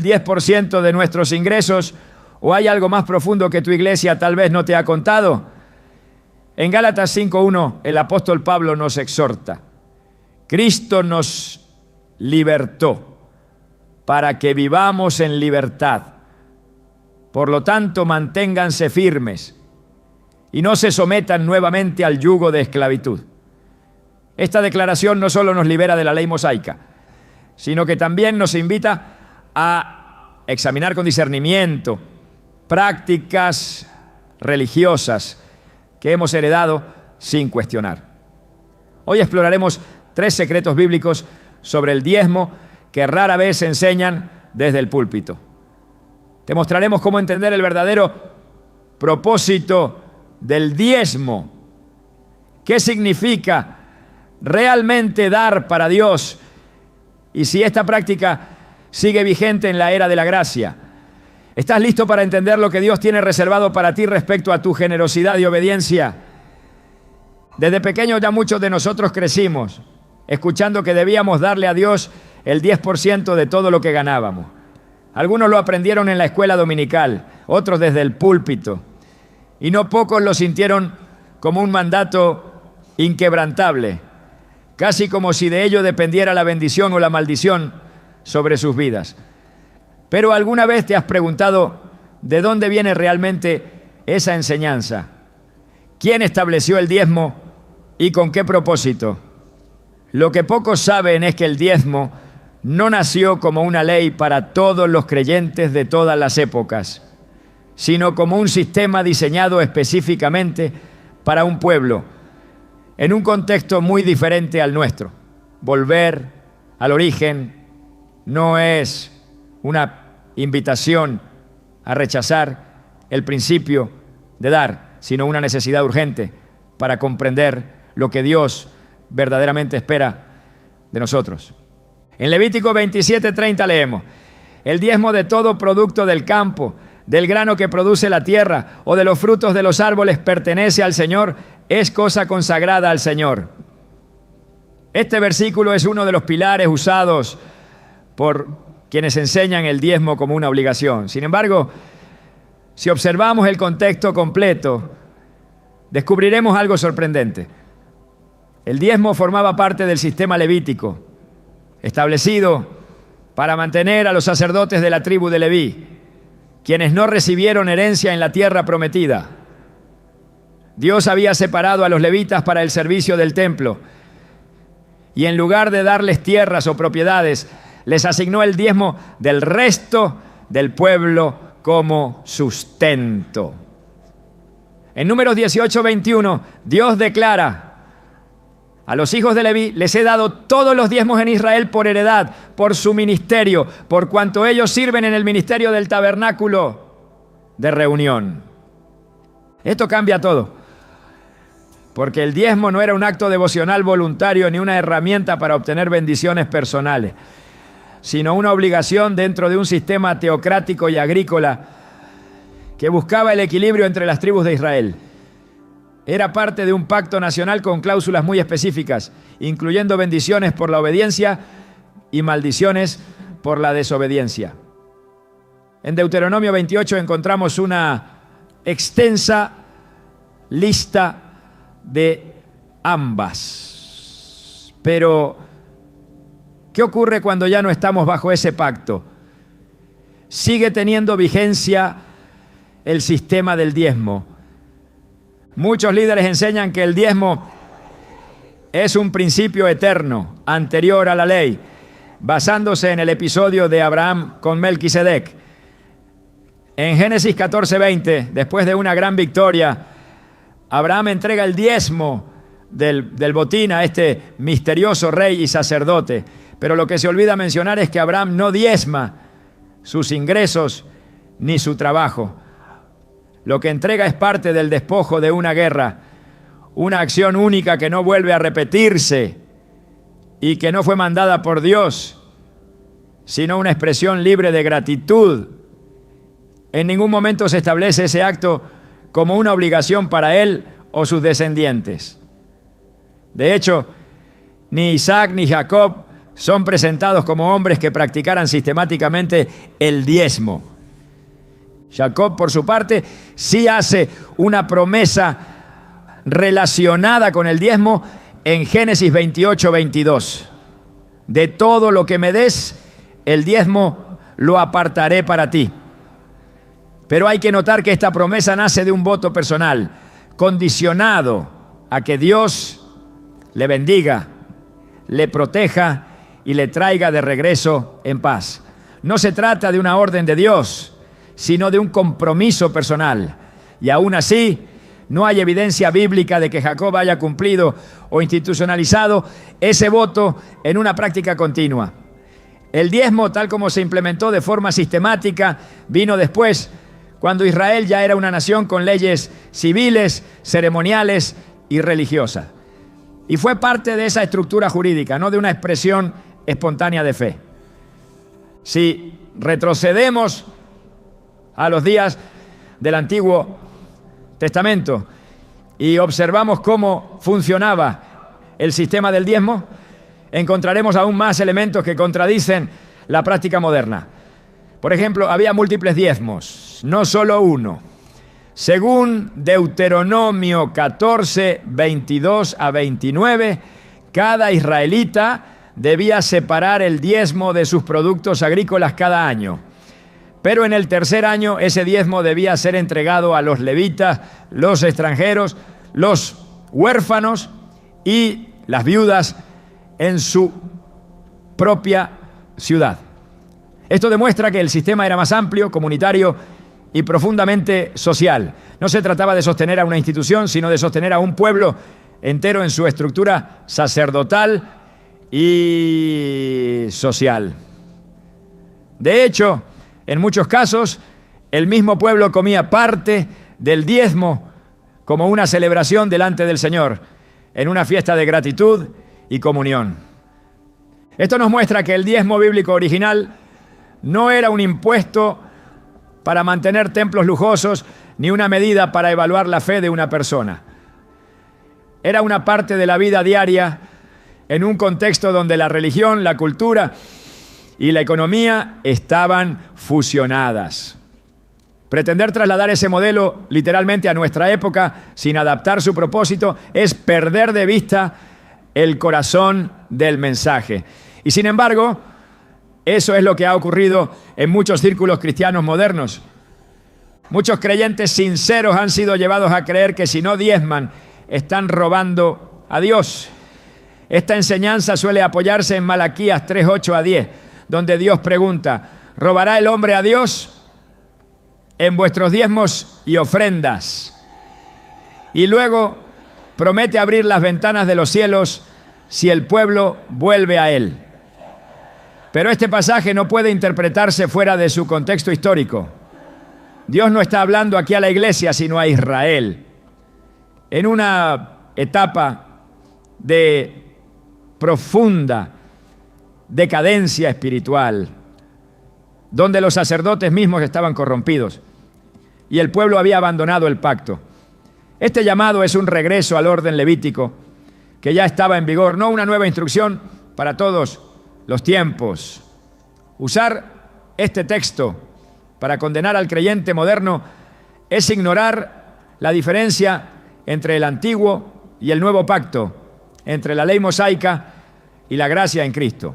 10% de nuestros ingresos, o hay algo más profundo que tu iglesia tal vez no te ha contado? En Gálatas 5:1 el apóstol Pablo nos exhorta: Cristo nos libertó para que vivamos en libertad. Por lo tanto, manténganse firmes y no se sometan nuevamente al yugo de esclavitud. Esta declaración no solo nos libera de la ley mosaica, sino que también nos invita a examinar con discernimiento prácticas religiosas que hemos heredado sin cuestionar. Hoy exploraremos 3 secretos bíblicos sobre el diezmo que rara vez se enseñan desde el púlpito. Te mostraremos cómo entender el verdadero propósito del diezmo. ¿Qué significa realmente dar para Dios? Y si esta práctica sigue vigente en la era de la gracia. ¿Estás listo para entender lo que Dios tiene reservado para ti respecto a tu generosidad y obediencia? Desde pequeños ya muchos de nosotros crecimos escuchando que debíamos darle a Dios el 10% de todo lo que ganábamos. Algunos lo aprendieron en la escuela dominical, otros desde el púlpito, y no pocos lo sintieron como un mandato inquebrantable, casi como si de ello dependiera la bendición o la maldición sobre sus vidas. Pero ¿alguna vez te has preguntado de dónde viene realmente esa enseñanza? ¿Quién estableció el diezmo y con qué propósito? Lo que pocos saben es que el diezmo no nació como una ley para todos los creyentes de todas las épocas, sino como un sistema diseñado específicamente para un pueblo, en un contexto muy diferente al nuestro. Volver al origen no es una invitación a rechazar el principio de dar, sino una necesidad urgente para comprender lo que Dios verdaderamente espera de nosotros. En Levítico 27:30 leemos: el diezmo de todo producto del campo, del grano que produce la tierra o de los frutos de los árboles pertenece al Señor, es cosa consagrada al Señor. Este versículo es uno de los pilares usados por quienes enseñan el diezmo como una obligación. Sin embargo, si observamos el contexto completo, descubriremos algo sorprendente. El diezmo formaba parte del sistema levítico, establecido para mantener a los sacerdotes de la tribu de Leví, quienes no recibieron herencia en la tierra prometida. Dios había separado a los levitas para el servicio del templo, y en lugar de darles tierras o propiedades, les asignó el diezmo del resto del pueblo como sustento. En Números 18:21, Dios declara: a los hijos de Leví les he dado todos los diezmos en Israel por heredad, por su ministerio, por cuanto ellos sirven en el ministerio del tabernáculo de reunión. Esto cambia todo, porque el diezmo no era un acto devocional voluntario ni una herramienta para obtener bendiciones personales, sino una obligación dentro de un sistema teocrático y agrícola que buscaba el equilibrio entre las tribus de Israel. Era parte de un pacto nacional con cláusulas muy específicas, incluyendo bendiciones por la obediencia y maldiciones por la desobediencia. En Deuteronomio 28 encontramos una extensa lista de ambas. Pero, ¿qué ocurre cuando ya no estamos bajo ese pacto? Sigue teniendo vigencia el sistema del diezmo. Muchos líderes enseñan que el diezmo es un principio eterno, anterior a la ley, basándose en el episodio de Abraham con Melquisedec. En Génesis 14:20, después de una gran victoria, Abraham entrega el diezmo del botín a este misterioso rey y sacerdote. Pero lo que se olvida mencionar es que Abraham no diezma sus ingresos ni su trabajo. Lo que entrega es parte del despojo de una guerra, una acción única que no vuelve a repetirse y que no fue mandada por Dios, sino una expresión libre de gratitud. En ningún momento se establece ese acto como una obligación para él o sus descendientes. De hecho, ni Isaac ni Jacob son presentados como hombres que practicaran sistemáticamente el diezmo. Jacob, por su parte, sí hace una promesa relacionada con el diezmo en Génesis 28:22. De todo lo que me des, el diezmo lo apartaré para ti. Pero hay que notar que esta promesa nace de un voto personal, condicionado a que Dios le bendiga, le proteja y le traiga de regreso en paz. No se trata de una orden de Dios, sino de un compromiso personal. Y aún así, no hay evidencia bíblica de que Jacob haya cumplido o institucionalizado ese voto en una práctica continua. El diezmo, tal como se implementó de forma sistemática, vino después, cuando Israel ya era una nación con leyes civiles, ceremoniales y religiosas. Y fue parte de esa estructura jurídica, no de una expresión espontánea de fe. Si retrocedemos a los días del Antiguo Testamento y observamos cómo funcionaba el sistema del diezmo, encontraremos aún más elementos que contradicen la práctica moderna. Por ejemplo, había múltiples diezmos, no solo uno. Según Deuteronomio 14, 22 a 29, cada israelita debía separar el diezmo de sus productos agrícolas cada año. Pero en el tercer año ese diezmo debía ser entregado a los levitas, los extranjeros, los huérfanos y las viudas en su propia ciudad. Esto demuestra que el sistema era más amplio, comunitario y profundamente social. No se trataba de sostener a una institución, sino de sostener a un pueblo entero en su estructura sacerdotal y social. De hecho, en muchos casos, el mismo pueblo comía parte del diezmo como una celebración delante del Señor, en una fiesta de gratitud y comunión. Esto nos muestra que el diezmo bíblico original no era un impuesto para mantener templos lujosos, ni una medida para evaluar la fe de una persona. Era una parte de la vida diaria en un contexto donde la religión, la cultura y la economía estaban fusionadas. Pretender trasladar ese modelo literalmente a nuestra época sin adaptar su propósito es perder de vista el corazón del mensaje. Y sin embargo, eso es lo que ha ocurrido en muchos círculos cristianos modernos. Muchos creyentes sinceros han sido llevados a creer que si no diezman, están robando a Dios. Esta enseñanza suele apoyarse en Malaquías 3:8 a 10, donde Dios pregunta: ¿robará el hombre a Dios? En vuestros diezmos y ofrendas. Y luego promete abrir las ventanas de los cielos si el pueblo vuelve a él. Pero este pasaje no puede interpretarse fuera de su contexto histórico. Dios no está hablando aquí a la iglesia, sino a Israel. En una etapa de profunda decadencia espiritual, donde los sacerdotes mismos estaban corrompidos y el pueblo había abandonado el pacto. Este llamado es un regreso al orden levítico que ya estaba en vigor, no una nueva instrucción para todos los tiempos. Usar este texto para condenar al creyente moderno es ignorar la diferencia entre el antiguo y el nuevo pacto, entre la ley mosaica y la gracia en Cristo.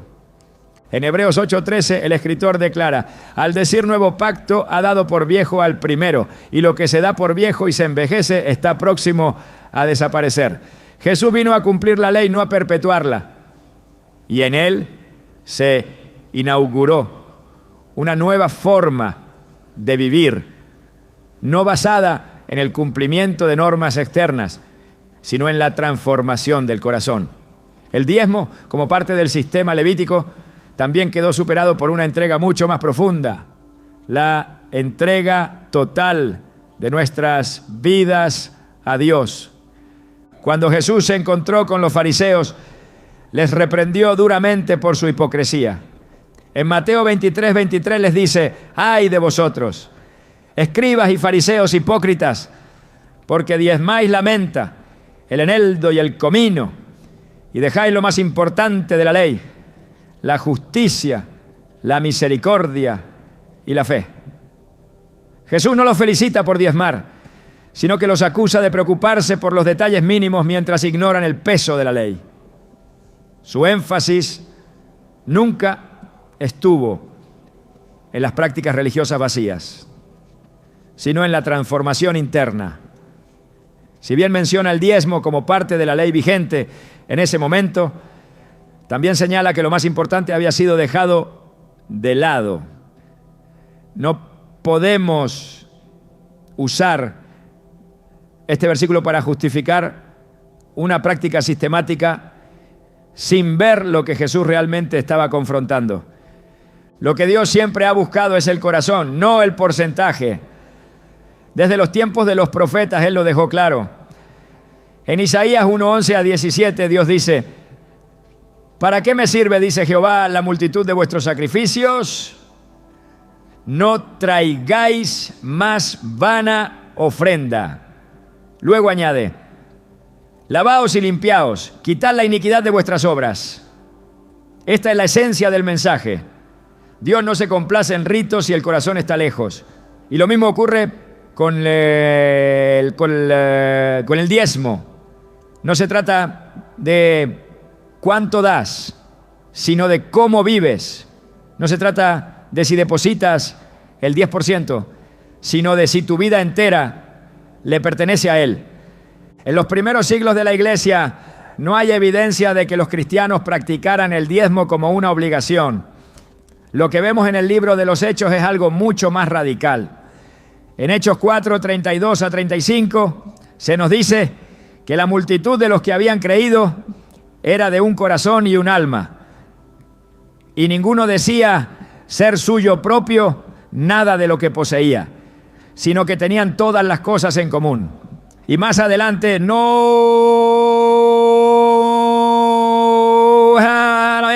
En Hebreos 8:13 el escritor declara: al decir nuevo pacto ha dado por viejo al primero, y lo que se da por viejo y se envejece está próximo a desaparecer. Jesús vino a cumplir la ley, no a perpetuarla, y en él se inauguró una nueva forma de vivir, no basada en el cumplimiento de normas externas, sino en la transformación del corazón. El diezmo, como parte del sistema levítico, también quedó superado por una entrega mucho más profunda, la entrega total de nuestras vidas a Dios. Cuando Jesús se encontró con los fariseos, les reprendió duramente por su hipocresía. En Mateo 23:23 les dice: ¡ay de vosotros, escribas y fariseos hipócritas, porque diezmáis la menta, el eneldo y el comino, y dejáis lo más importante de la ley, la justicia, la misericordia y la fe. Jesús no los felicita por diezmar, sino que los acusa de preocuparse por los detalles mínimos mientras ignoran el peso de la ley. Su énfasis nunca estuvo en las prácticas religiosas vacías, sino en la transformación interna. Si bien menciona el diezmo como parte de la ley vigente en ese momento, también señala que lo más importante había sido dejado de lado. No podemos usar este versículo para justificar una práctica sistemática sin ver lo que Jesús realmente estaba confrontando. Lo que Dios siempre ha buscado es el corazón, no el porcentaje. Desde los tiempos de los profetas Él lo dejó claro. En Isaías 1:11 a 17 Dios dice: ¿para qué me sirve, dice Jehová, la multitud de vuestros sacrificios? No traigáis más vana ofrenda. Luego añade: lavaos y limpiaos, quitad la iniquidad de vuestras obras. Esta es la esencia del mensaje. Dios no se complace en ritos si el corazón está lejos. Y lo mismo ocurre con el diezmo. No se trata de cuánto das, sino de cómo vives. No se trata de si depositas el 10%, sino de si tu vida entera le pertenece a Él. En los primeros siglos de la Iglesia no hay evidencia de que los cristianos practicaran el diezmo como una obligación. Lo que vemos en el libro de los Hechos es algo mucho más radical. En Hechos 4, 32 a 35 se nos dice que la multitud de los que habían creído era de un corazón y un alma, y ninguno decía ser suyo propio nada de lo que poseía, sino que tenían todas las cosas en común. Y más adelante, no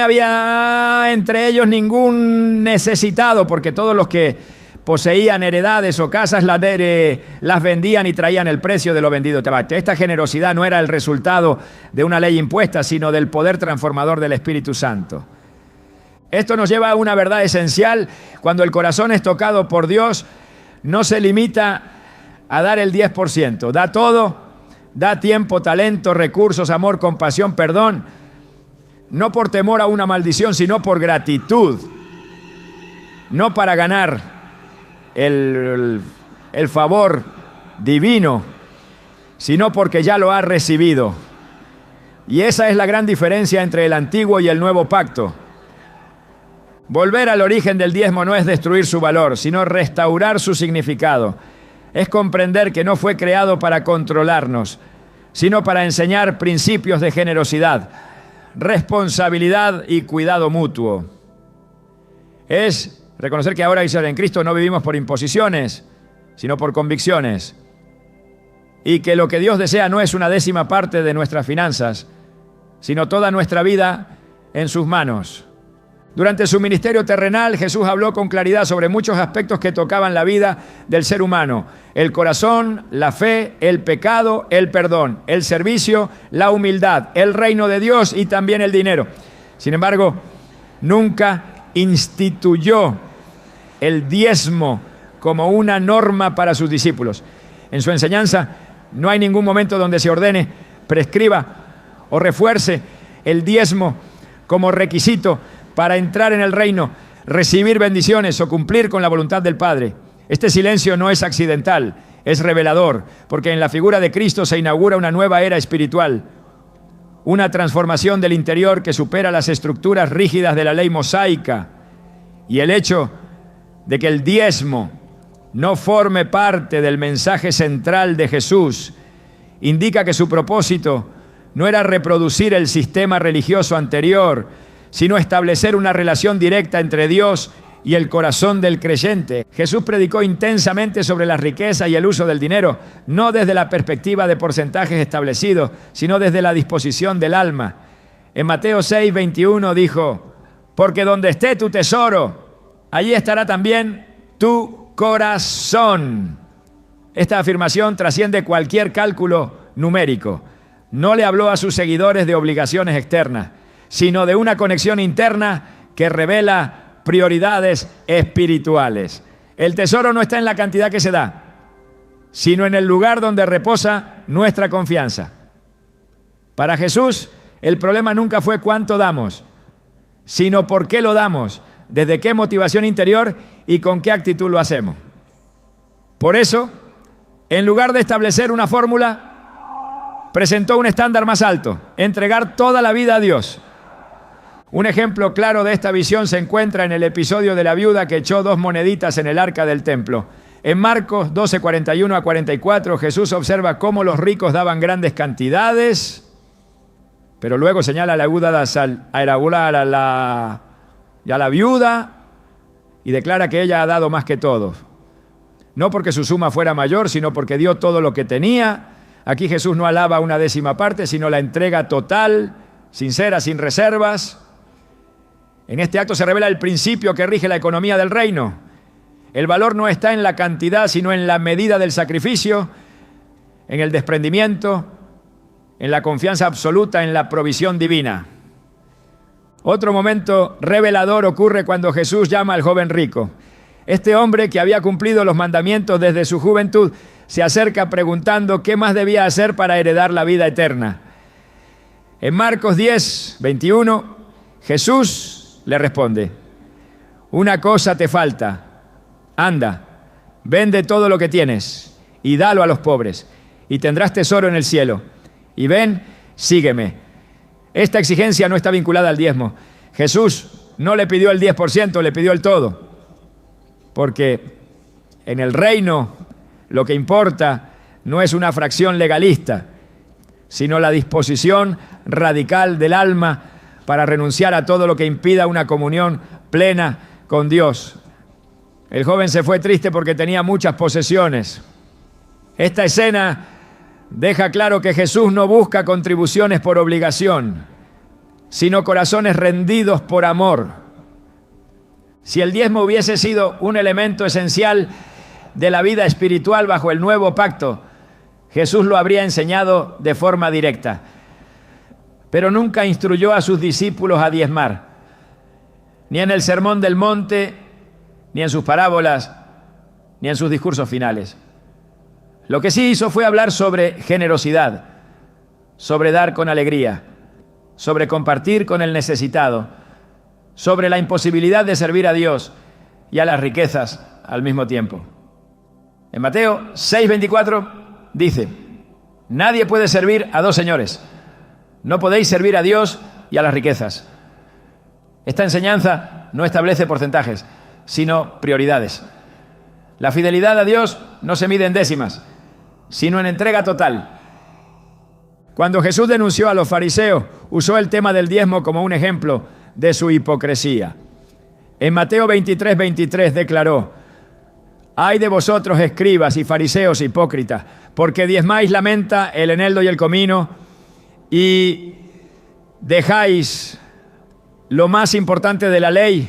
había entre ellos ningún necesitado, porque todos los que poseían heredades o casas las vendían y traían el precio de lo vendido. Esta generosidad no era el resultado de una ley impuesta, sino del poder transformador del Espíritu Santo. Esto nos lleva a una verdad esencial. Cuando el corazón es tocado por Dios, no se limita a dar el 10%. Da todo, da tiempo, talento, recursos, amor, compasión, perdón. No por temor a una maldición, sino por gratitud. No para ganar el favor divino, sino porque ya lo ha recibido. Y esa es la gran diferencia entre el antiguo y el nuevo pacto. Volver al origen del diezmo no es destruir su valor, sino restaurar su significado. Es comprender que no fue creado para controlarnos, sino para enseñar principios de generosidad, responsabilidad y cuidado mutuo. Es reconocer que ahora en Cristo no vivimos por imposiciones, sino por convicciones. Y que lo que Dios desea no es una décima parte de nuestras finanzas, sino toda nuestra vida en sus manos. Durante su ministerio terrenal, Jesús habló con claridad sobre muchos aspectos que tocaban la vida del ser humano: el corazón, la fe, el pecado, el perdón, el servicio, la humildad, el reino de Dios y también el dinero. Sin embargo, nunca instituyó el diezmo como una norma para sus discípulos. En su enseñanza no hay ningún momento donde se ordene, prescriba o refuerce el diezmo como requisito para entrar en el reino, recibir bendiciones o cumplir con la voluntad del Padre. Este silencio no es accidental, es revelador, porque en la figura de Cristo se inaugura una nueva era espiritual, una transformación del interior que supera las estructuras rígidas de la ley mosaica. Y el hecho de que el diezmo no forme parte del mensaje central de Jesús indica que su propósito no era reproducir el sistema religioso anterior, sino establecer una relación directa entre Dios y el corazón del creyente. Jesús predicó intensamente sobre la riqueza y el uso del dinero, no desde la perspectiva de porcentajes establecidos, sino desde la disposición del alma. En Mateo 6:21 dijo: porque donde esté tu tesoro, allí estará también tu corazón. Esta afirmación trasciende cualquier cálculo numérico. No le habló a sus seguidores de obligaciones externas, sino de una conexión interna que revela prioridades espirituales. El tesoro no está en la cantidad que se da, sino en el lugar donde reposa nuestra confianza. Para Jesús, el problema nunca fue cuánto damos, sino por qué lo damos, desde qué motivación interior y con qué actitud lo hacemos. Por eso, en lugar de establecer una fórmula, presentó un estándar más alto: entregar toda la vida a Dios. Un ejemplo claro de esta visión se encuentra en el episodio de la viuda que echó 2 moneditas en el arca del templo. En Marcos 12, 41 a 44, Jesús observa cómo los ricos daban grandes cantidades, pero luego señala a la viuda a la viuda y declara que ella ha dado más que todos. No porque su suma fuera mayor, sino porque dio todo lo que tenía. Aquí Jesús no alaba una décima parte, sino la entrega total, sincera, sin reservas. En este acto se revela el principio que rige la economía del reino. El valor no está en la cantidad, sino en la medida del sacrificio, en el desprendimiento, en la confianza absoluta en la provisión divina. Otro momento revelador ocurre cuando Jesús llama al joven rico. Este hombre, que había cumplido los mandamientos desde su juventud, se acerca preguntando qué más debía hacer para heredar la vida eterna. En Marcos 10, 21, Jesús le responde: una cosa te falta. Anda, vende todo lo que tienes y dalo a los pobres, y tendrás tesoro en el cielo. Y ven, sígueme. Esta exigencia no está vinculada al diezmo. Jesús no le pidió el 10%, le pidió el todo. Porque en el reino lo que importa no es una fracción legalista, sino la disposición radical del alma para renunciar a todo lo que impida una comunión plena con Dios. El joven se fue triste porque tenía muchas posesiones. Esta escena deja claro que Jesús no busca contribuciones por obligación, sino corazones rendidos por amor. Si el diezmo hubiese sido un elemento esencial de la vida espiritual bajo el nuevo pacto, Jesús lo habría enseñado de forma directa. Pero nunca instruyó a sus discípulos a diezmar, ni en el Sermón del Monte, ni en sus parábolas, ni en sus discursos finales. Lo que sí hizo fue hablar sobre generosidad, sobre dar con alegría, sobre compartir con el necesitado, sobre la imposibilidad de servir a Dios y a las riquezas al mismo tiempo. En Mateo 6:24 dice: nadie puede servir a 2 señores. No podéis servir a Dios y a las riquezas. Esta enseñanza no establece porcentajes, sino prioridades. La fidelidad a Dios no se mide en décimas, sino en entrega total. Cuando Jesús denunció a los fariseos, usó el tema del diezmo como un ejemplo de su hipocresía. En Mateo 23:23 declaró: ay de vosotros, escribas y fariseos hipócritas, porque diezmáis la menta, el eneldo y el comino, y dejáis lo más importante de la ley,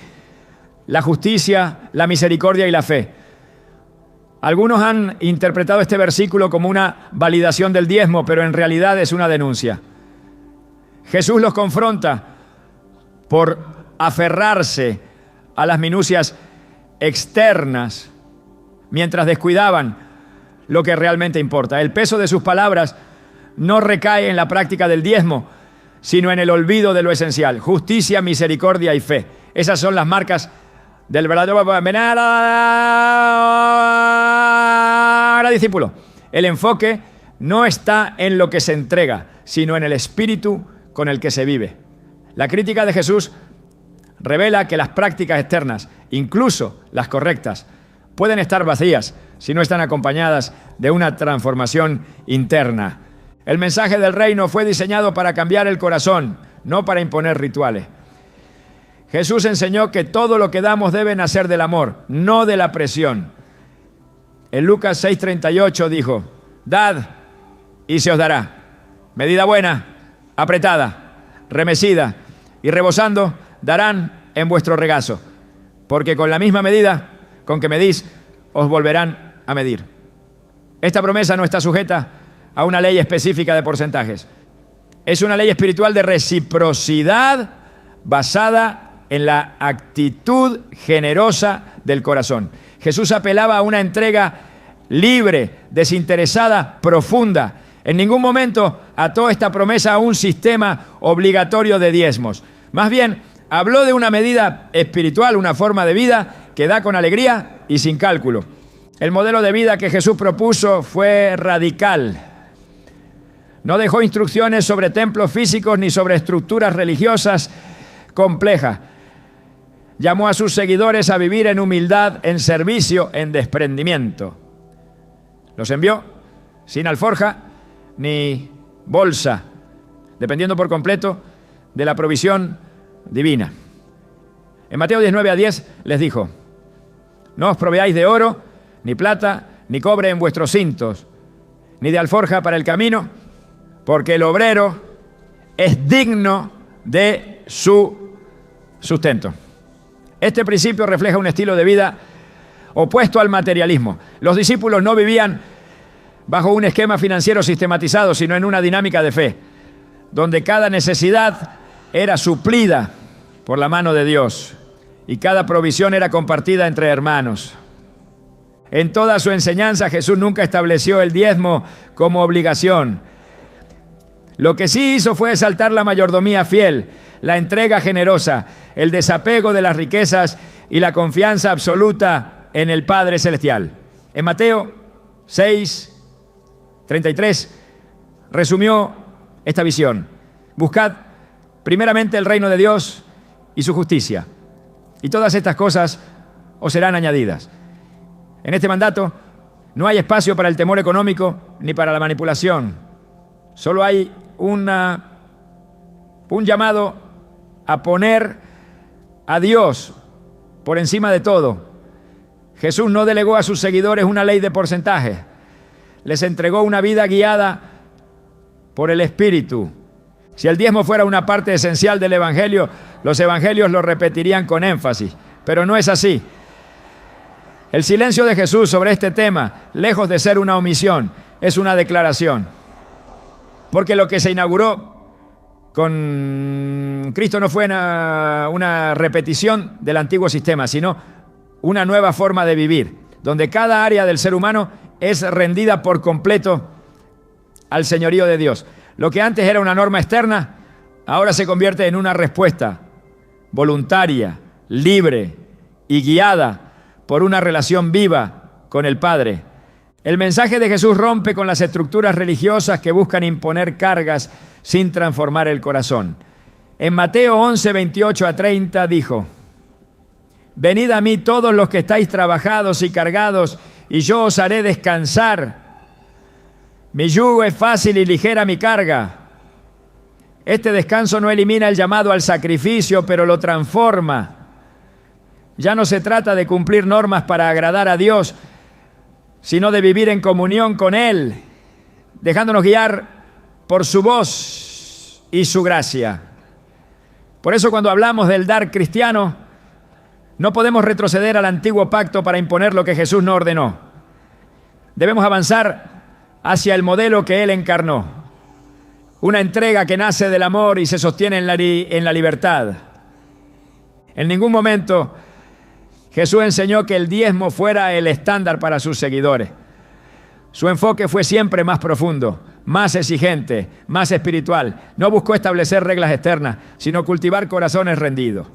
la justicia, la misericordia y la fe. Algunos han interpretado este versículo como una validación del diezmo, pero en realidad es una denuncia. Jesús los confronta por aferrarse a las minucias externas mientras descuidaban lo que realmente importa. El peso de sus palabras no recae en la práctica del diezmo, sino en el olvido de lo esencial: justicia, misericordia y fe. Esas son las marcas del verdadero discípulo. El enfoque no está en lo que se entrega, sino en el espíritu con el que se vive. La crítica de Jesús revela que las prácticas externas, incluso las correctas, pueden estar vacías si no están acompañadas de una transformación interna. El mensaje del reino fue diseñado para cambiar el corazón, no para imponer rituales. Jesús enseñó que todo lo que damos debe nacer del amor, no de la presión. En Lucas 6:38 dijo: dad y se os dará. Medida buena, apretada, remecida y rebosando, darán en vuestro regazo. Porque con la misma medida con que medís, os volverán a medir. Esta promesa no está sujeta a una ley específica de porcentajes. Es una ley espiritual de reciprocidad basada en la actitud generosa del corazón. Jesús apelaba a una entrega libre, desinteresada, profunda. En ningún momento ató esta promesa a un sistema obligatorio de diezmos. Más bien, habló de una medida espiritual, una forma de vida que da con alegría y sin cálculo. El modelo de vida que Jesús propuso fue radical. No dejó instrucciones sobre templos físicos ni sobre estructuras religiosas complejas. Llamó a sus seguidores a vivir en humildad, en servicio, en desprendimiento. Los envió sin alforja ni bolsa, dependiendo por completo de la provisión divina. En Mateo 19:10 les dijo: no os proveáis de oro, ni plata, ni cobre en vuestros cintos, ni de alforja para el camino, porque el obrero es digno de su sustento. Este principio refleja un estilo de vida opuesto al materialismo. Los discípulos no vivían bajo un esquema financiero sistematizado, sino en una dinámica de fe, donde cada necesidad era suplida por la mano de Dios y cada provisión era compartida entre hermanos. En toda su enseñanza, Jesús nunca estableció el diezmo como obligación. Lo que sí hizo fue exaltar la mayordomía fiel, la entrega generosa, el desapego de las riquezas y la confianza absoluta en el Padre Celestial. En Mateo 6:33 resumió esta visión: buscad primeramente el reino de Dios y su justicia, y todas estas cosas os serán añadidas. En este mandato no hay espacio para el temor económico ni para la manipulación. Solo hay un llamado a poner a Dios por encima de todo. Jesús no delegó a sus seguidores una ley de porcentaje. Les entregó una vida guiada por el Espíritu. Si el diezmo fuera una parte esencial del Evangelio, los evangelios lo repetirían con énfasis, pero no es así. El silencio de Jesús sobre este tema, lejos de ser una omisión, es una declaración. Porque lo que se inauguró con Cristo no fue una repetición del antiguo sistema, sino una nueva forma de vivir, donde cada área del ser humano es rendida por completo al señorío de Dios. Lo que antes era una norma externa, ahora se convierte en una respuesta voluntaria, libre y guiada por una relación viva con el Padre. El mensaje de Jesús rompe con las estructuras religiosas que buscan imponer cargas sin transformar el corazón. En Mateo 11:28-30 dijo: venid a mí todos los que estáis trabajados y cargados, y yo os haré descansar. Mi yugo es fácil y ligera mi carga. Este descanso no elimina el llamado al sacrificio, pero lo transforma. Ya no se trata de cumplir normas para agradar a Dios, sino de vivir en comunión con Él, dejándonos guiar por su voz y su gracia. Por eso, cuando hablamos del dar cristiano, no podemos retroceder al antiguo pacto para imponer lo que Jesús no ordenó. Debemos avanzar hacia el modelo que Él encarnó, una entrega que nace del amor y se sostiene en la libertad. En ningún momento Jesús enseñó que el diezmo fuera el estándar para sus seguidores. Su enfoque fue siempre más profundo, más exigente, más espiritual. No buscó establecer reglas externas, sino cultivar corazones rendidos.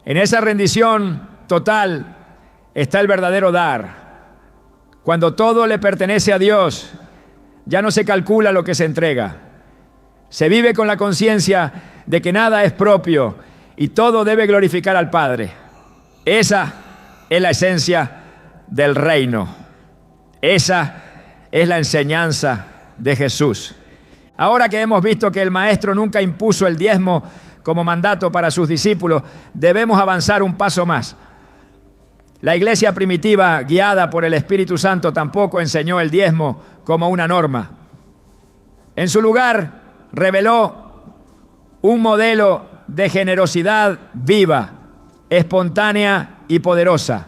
En esa rendición total está el verdadero dar. Cuando todo le pertenece a Dios, ya no se calcula lo que se entrega. Se vive con la conciencia de que nada es propio y todo debe glorificar al Padre. Esa es la esencia del reino. Esa es la enseñanza de Jesús. Ahora que hemos visto que el Maestro nunca impuso el diezmo como mandato para sus discípulos, debemos avanzar un paso más. La iglesia primitiva, guiada por el Espíritu Santo, tampoco enseñó el diezmo como una norma. En su lugar, reveló un modelo de generosidad viva, espontánea y poderosa.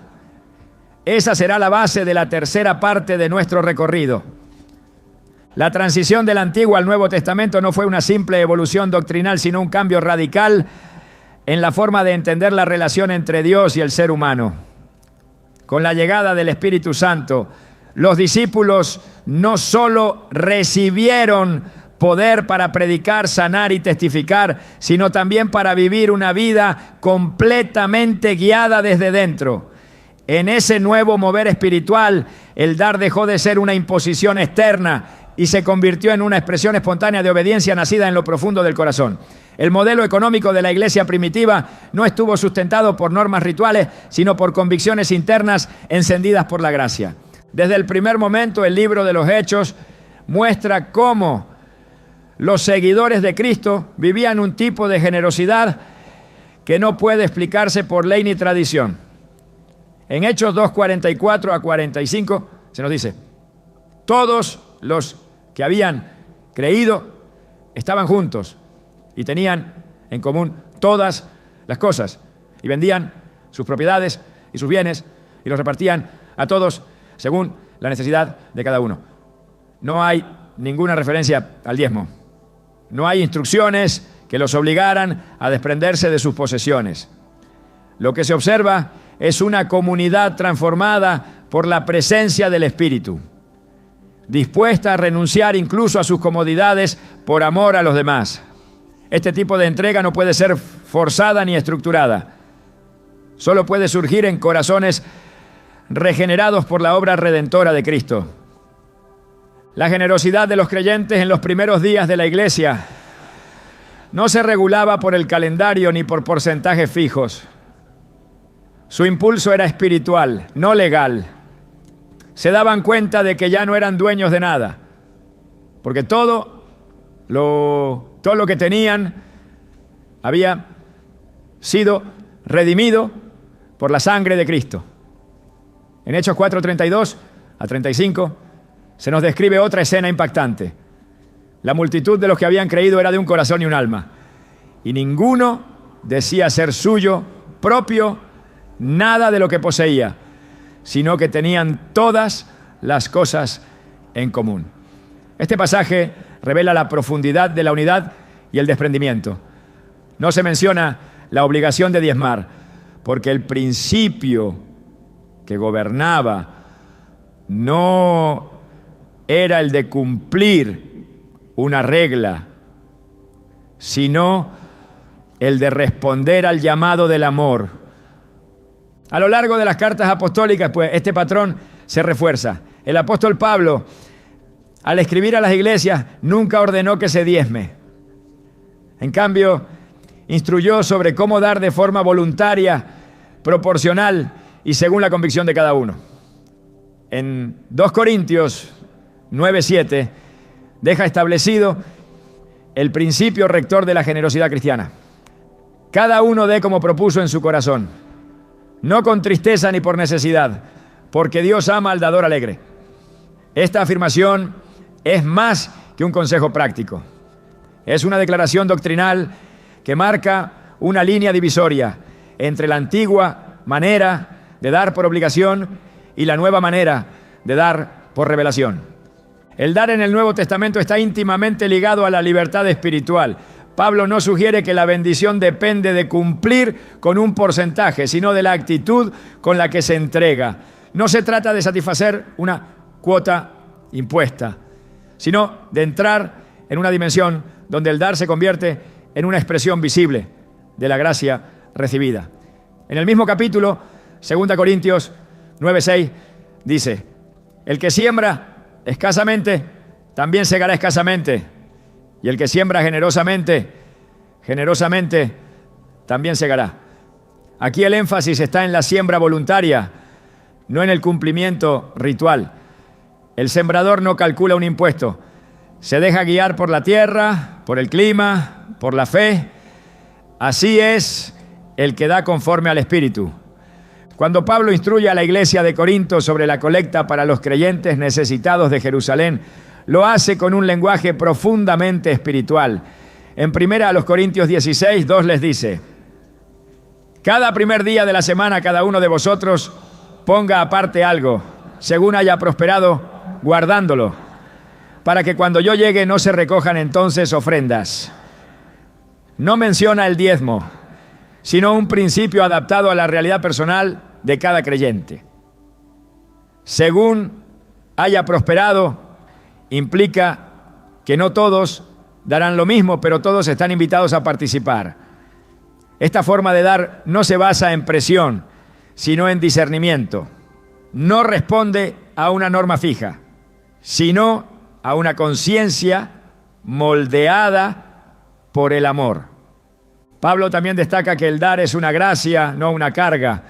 Esa será la base de la tercera parte de nuestro recorrido. La transición del Antiguo al Nuevo Testamento no fue una simple evolución doctrinal, sino un cambio radical en la forma de entender la relación entre Dios y el ser humano. Con la llegada del Espíritu Santo, los discípulos no solo recibieron poder para predicar, sanar y testificar, sino también para vivir una vida completamente guiada desde dentro. En ese nuevo mover espiritual, el dar dejó de ser una imposición externa y se convirtió en una expresión espontánea de obediencia nacida en lo profundo del corazón. El modelo económico de la iglesia primitiva no estuvo sustentado por normas rituales, sino por convicciones internas encendidas por la gracia. Desde el primer momento, el libro de los Hechos muestra cómo los seguidores de Cristo vivían un tipo de generosidad que no puede explicarse por ley ni tradición. En Hechos 2:44 a 45 se nos dice: todos los que habían creído estaban juntos y tenían en común todas las cosas, y vendían sus propiedades y sus bienes y los repartían a todos según la necesidad de cada uno. No hay ninguna referencia al diezmo. No hay instrucciones que los obligaran a desprenderse de sus posesiones. Lo que se observa es una comunidad transformada por la presencia del Espíritu, dispuesta a renunciar incluso a sus comodidades por amor a los demás. Este tipo de entrega no puede ser forzada ni estructurada. Solo puede surgir en corazones regenerados por la obra redentora de Cristo. La generosidad de los creyentes en los primeros días de la iglesia no se regulaba por el calendario ni por porcentajes fijos. Su impulso era espiritual, no legal. Se daban cuenta de que ya no eran dueños de nada, porque todo lo que tenían había sido redimido por la sangre de Cristo. En Hechos 4:32 a 35 se nos describe otra escena impactante. La multitud de los que habían creído era de un corazón y un alma, y ninguno decía ser suyo propio nada de lo que poseía, sino que tenían todas las cosas en común. Este pasaje revela la profundidad de la unidad y el desprendimiento. No se menciona la obligación de diezmar, porque el principio que gobernaba no era el de cumplir una regla, sino el de responder al llamado del amor. A lo largo de las cartas apostólicas, pues, este patrón se refuerza. El apóstol Pablo, al escribir a las iglesias, nunca ordenó que se diezme. En cambio, instruyó sobre cómo dar de forma voluntaria, proporcional y según la convicción de cada uno. En 2 Corintios 9:7 deja establecido el principio rector de la generosidad cristiana. Cada uno dé como propuso en su corazón, no con tristeza ni por necesidad, porque Dios ama al dador alegre. Esta afirmación es más que un consejo práctico. Es una declaración doctrinal que marca una línea divisoria entre la antigua manera de dar por obligación y la nueva manera de dar por revelación. El dar en el Nuevo Testamento está íntimamente ligado a la libertad espiritual. Pablo no sugiere que la bendición depende de cumplir con un porcentaje, sino de la actitud con la que se entrega. No se trata de satisfacer una cuota impuesta, sino de entrar en una dimensión donde el dar se convierte en una expresión visible de la gracia recibida. En el mismo capítulo, 2 Corintios 9:6, dice: el que siembra escasamente, también segará escasamente, y el que siembra generosamente, generosamente también segará. Aquí el énfasis está en la siembra voluntaria, no en el cumplimiento ritual. El sembrador no calcula un impuesto, se deja guiar por la tierra, por el clima, por la fe. Así es el que da conforme al Espíritu. Cuando Pablo instruye a la iglesia de Corinto sobre la colecta para los creyentes necesitados de Jerusalén, lo hace con un lenguaje profundamente espiritual. En 1 Corintios 16:2 les dice: cada primer día de la semana cada uno de vosotros ponga aparte algo, según haya prosperado, guardándolo, para que cuando yo llegue no se recojan entonces ofrendas. No menciona el diezmo, sino un principio adaptado a la realidad personal de cada creyente. Según haya prosperado, implica que no todos darán lo mismo, pero todos están invitados a participar. Esta forma de dar no se basa en presión, sino en discernimiento. No responde a una norma fija, sino a una conciencia moldeada por el amor. Pablo también destaca que el dar es una gracia, no una carga.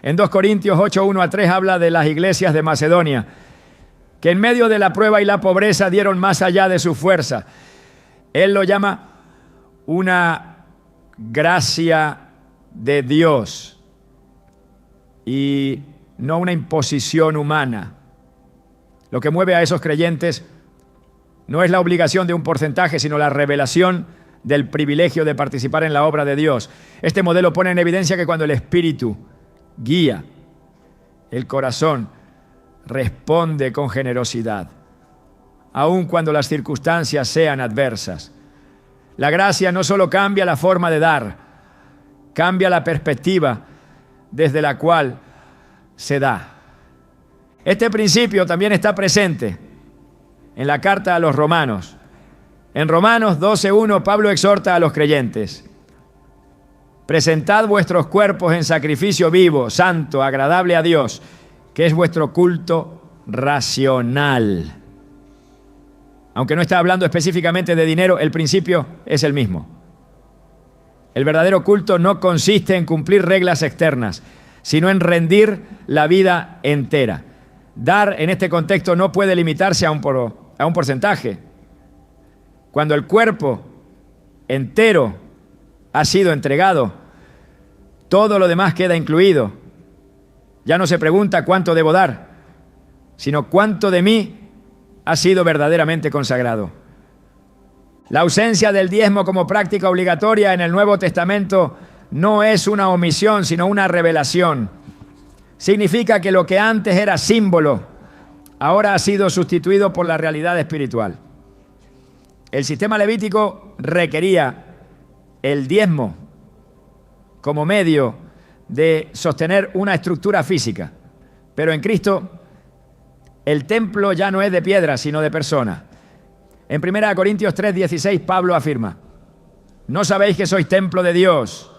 En 2 Corintios 8, 1-3 habla de las iglesias de Macedonia, que en medio de la prueba y la pobreza dieron más allá de su fuerza. Él lo llama una gracia de Dios y no una imposición humana. Lo que mueve a esos creyentes no es la obligación de un porcentaje, sino la revelación del privilegio de participar en la obra de Dios. Este modelo pone en evidencia que cuando el Espíritu guía, el corazón responde con generosidad, aun cuando las circunstancias sean adversas. La gracia no solo cambia la forma de dar, cambia la perspectiva desde la cual se da. Este principio también está presente en la carta a los Romanos. En Romanos 12:1, Pablo exhorta a los creyentes: presentad vuestros cuerpos en sacrificio vivo, santo, agradable a Dios, que es vuestro culto racional. Aunque no está hablando específicamente de dinero, el principio es el mismo. El verdadero culto no consiste en cumplir reglas externas, sino en rendir la vida entera. Dar en este contexto no puede limitarse a un porcentaje. Cuando el cuerpo entero ha sido entregado, todo lo demás queda incluido. Ya no se pregunta cuánto debo dar, sino cuánto de mí ha sido verdaderamente consagrado. La ausencia del diezmo como práctica obligatoria en el Nuevo Testamento no es una omisión, sino una revelación. Significa que lo que antes era símbolo, ahora ha sido sustituido por la realidad espiritual. El sistema levítico requería el diezmo como medio de sostener una estructura física, pero en Cristo el templo ya no es de piedra, sino de persona. En 1 Corintios 3:16 Pablo afirma: ¿no sabéis que sois templo de Dios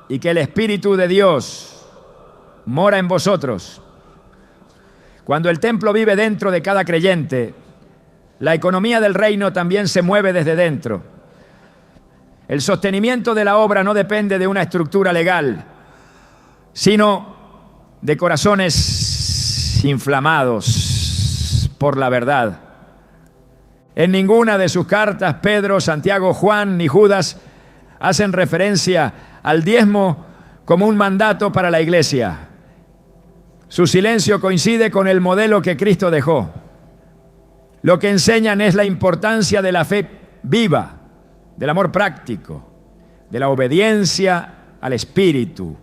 y que el Espíritu de Dios mora en vosotros? Cuando el templo vive dentro de cada creyente, la economía del reino también se mueve desde dentro. El sostenimiento de la obra no depende de una estructura legal, sino de corazones inflamados por la verdad. En ninguna de sus cartas, Pedro, Santiago, Juan ni Judas hacen referencia al diezmo como un mandato para la iglesia. Su silencio coincide con el modelo que Cristo dejó. Lo que enseñan es la importancia de la fe viva, del amor práctico, de la obediencia al Espíritu.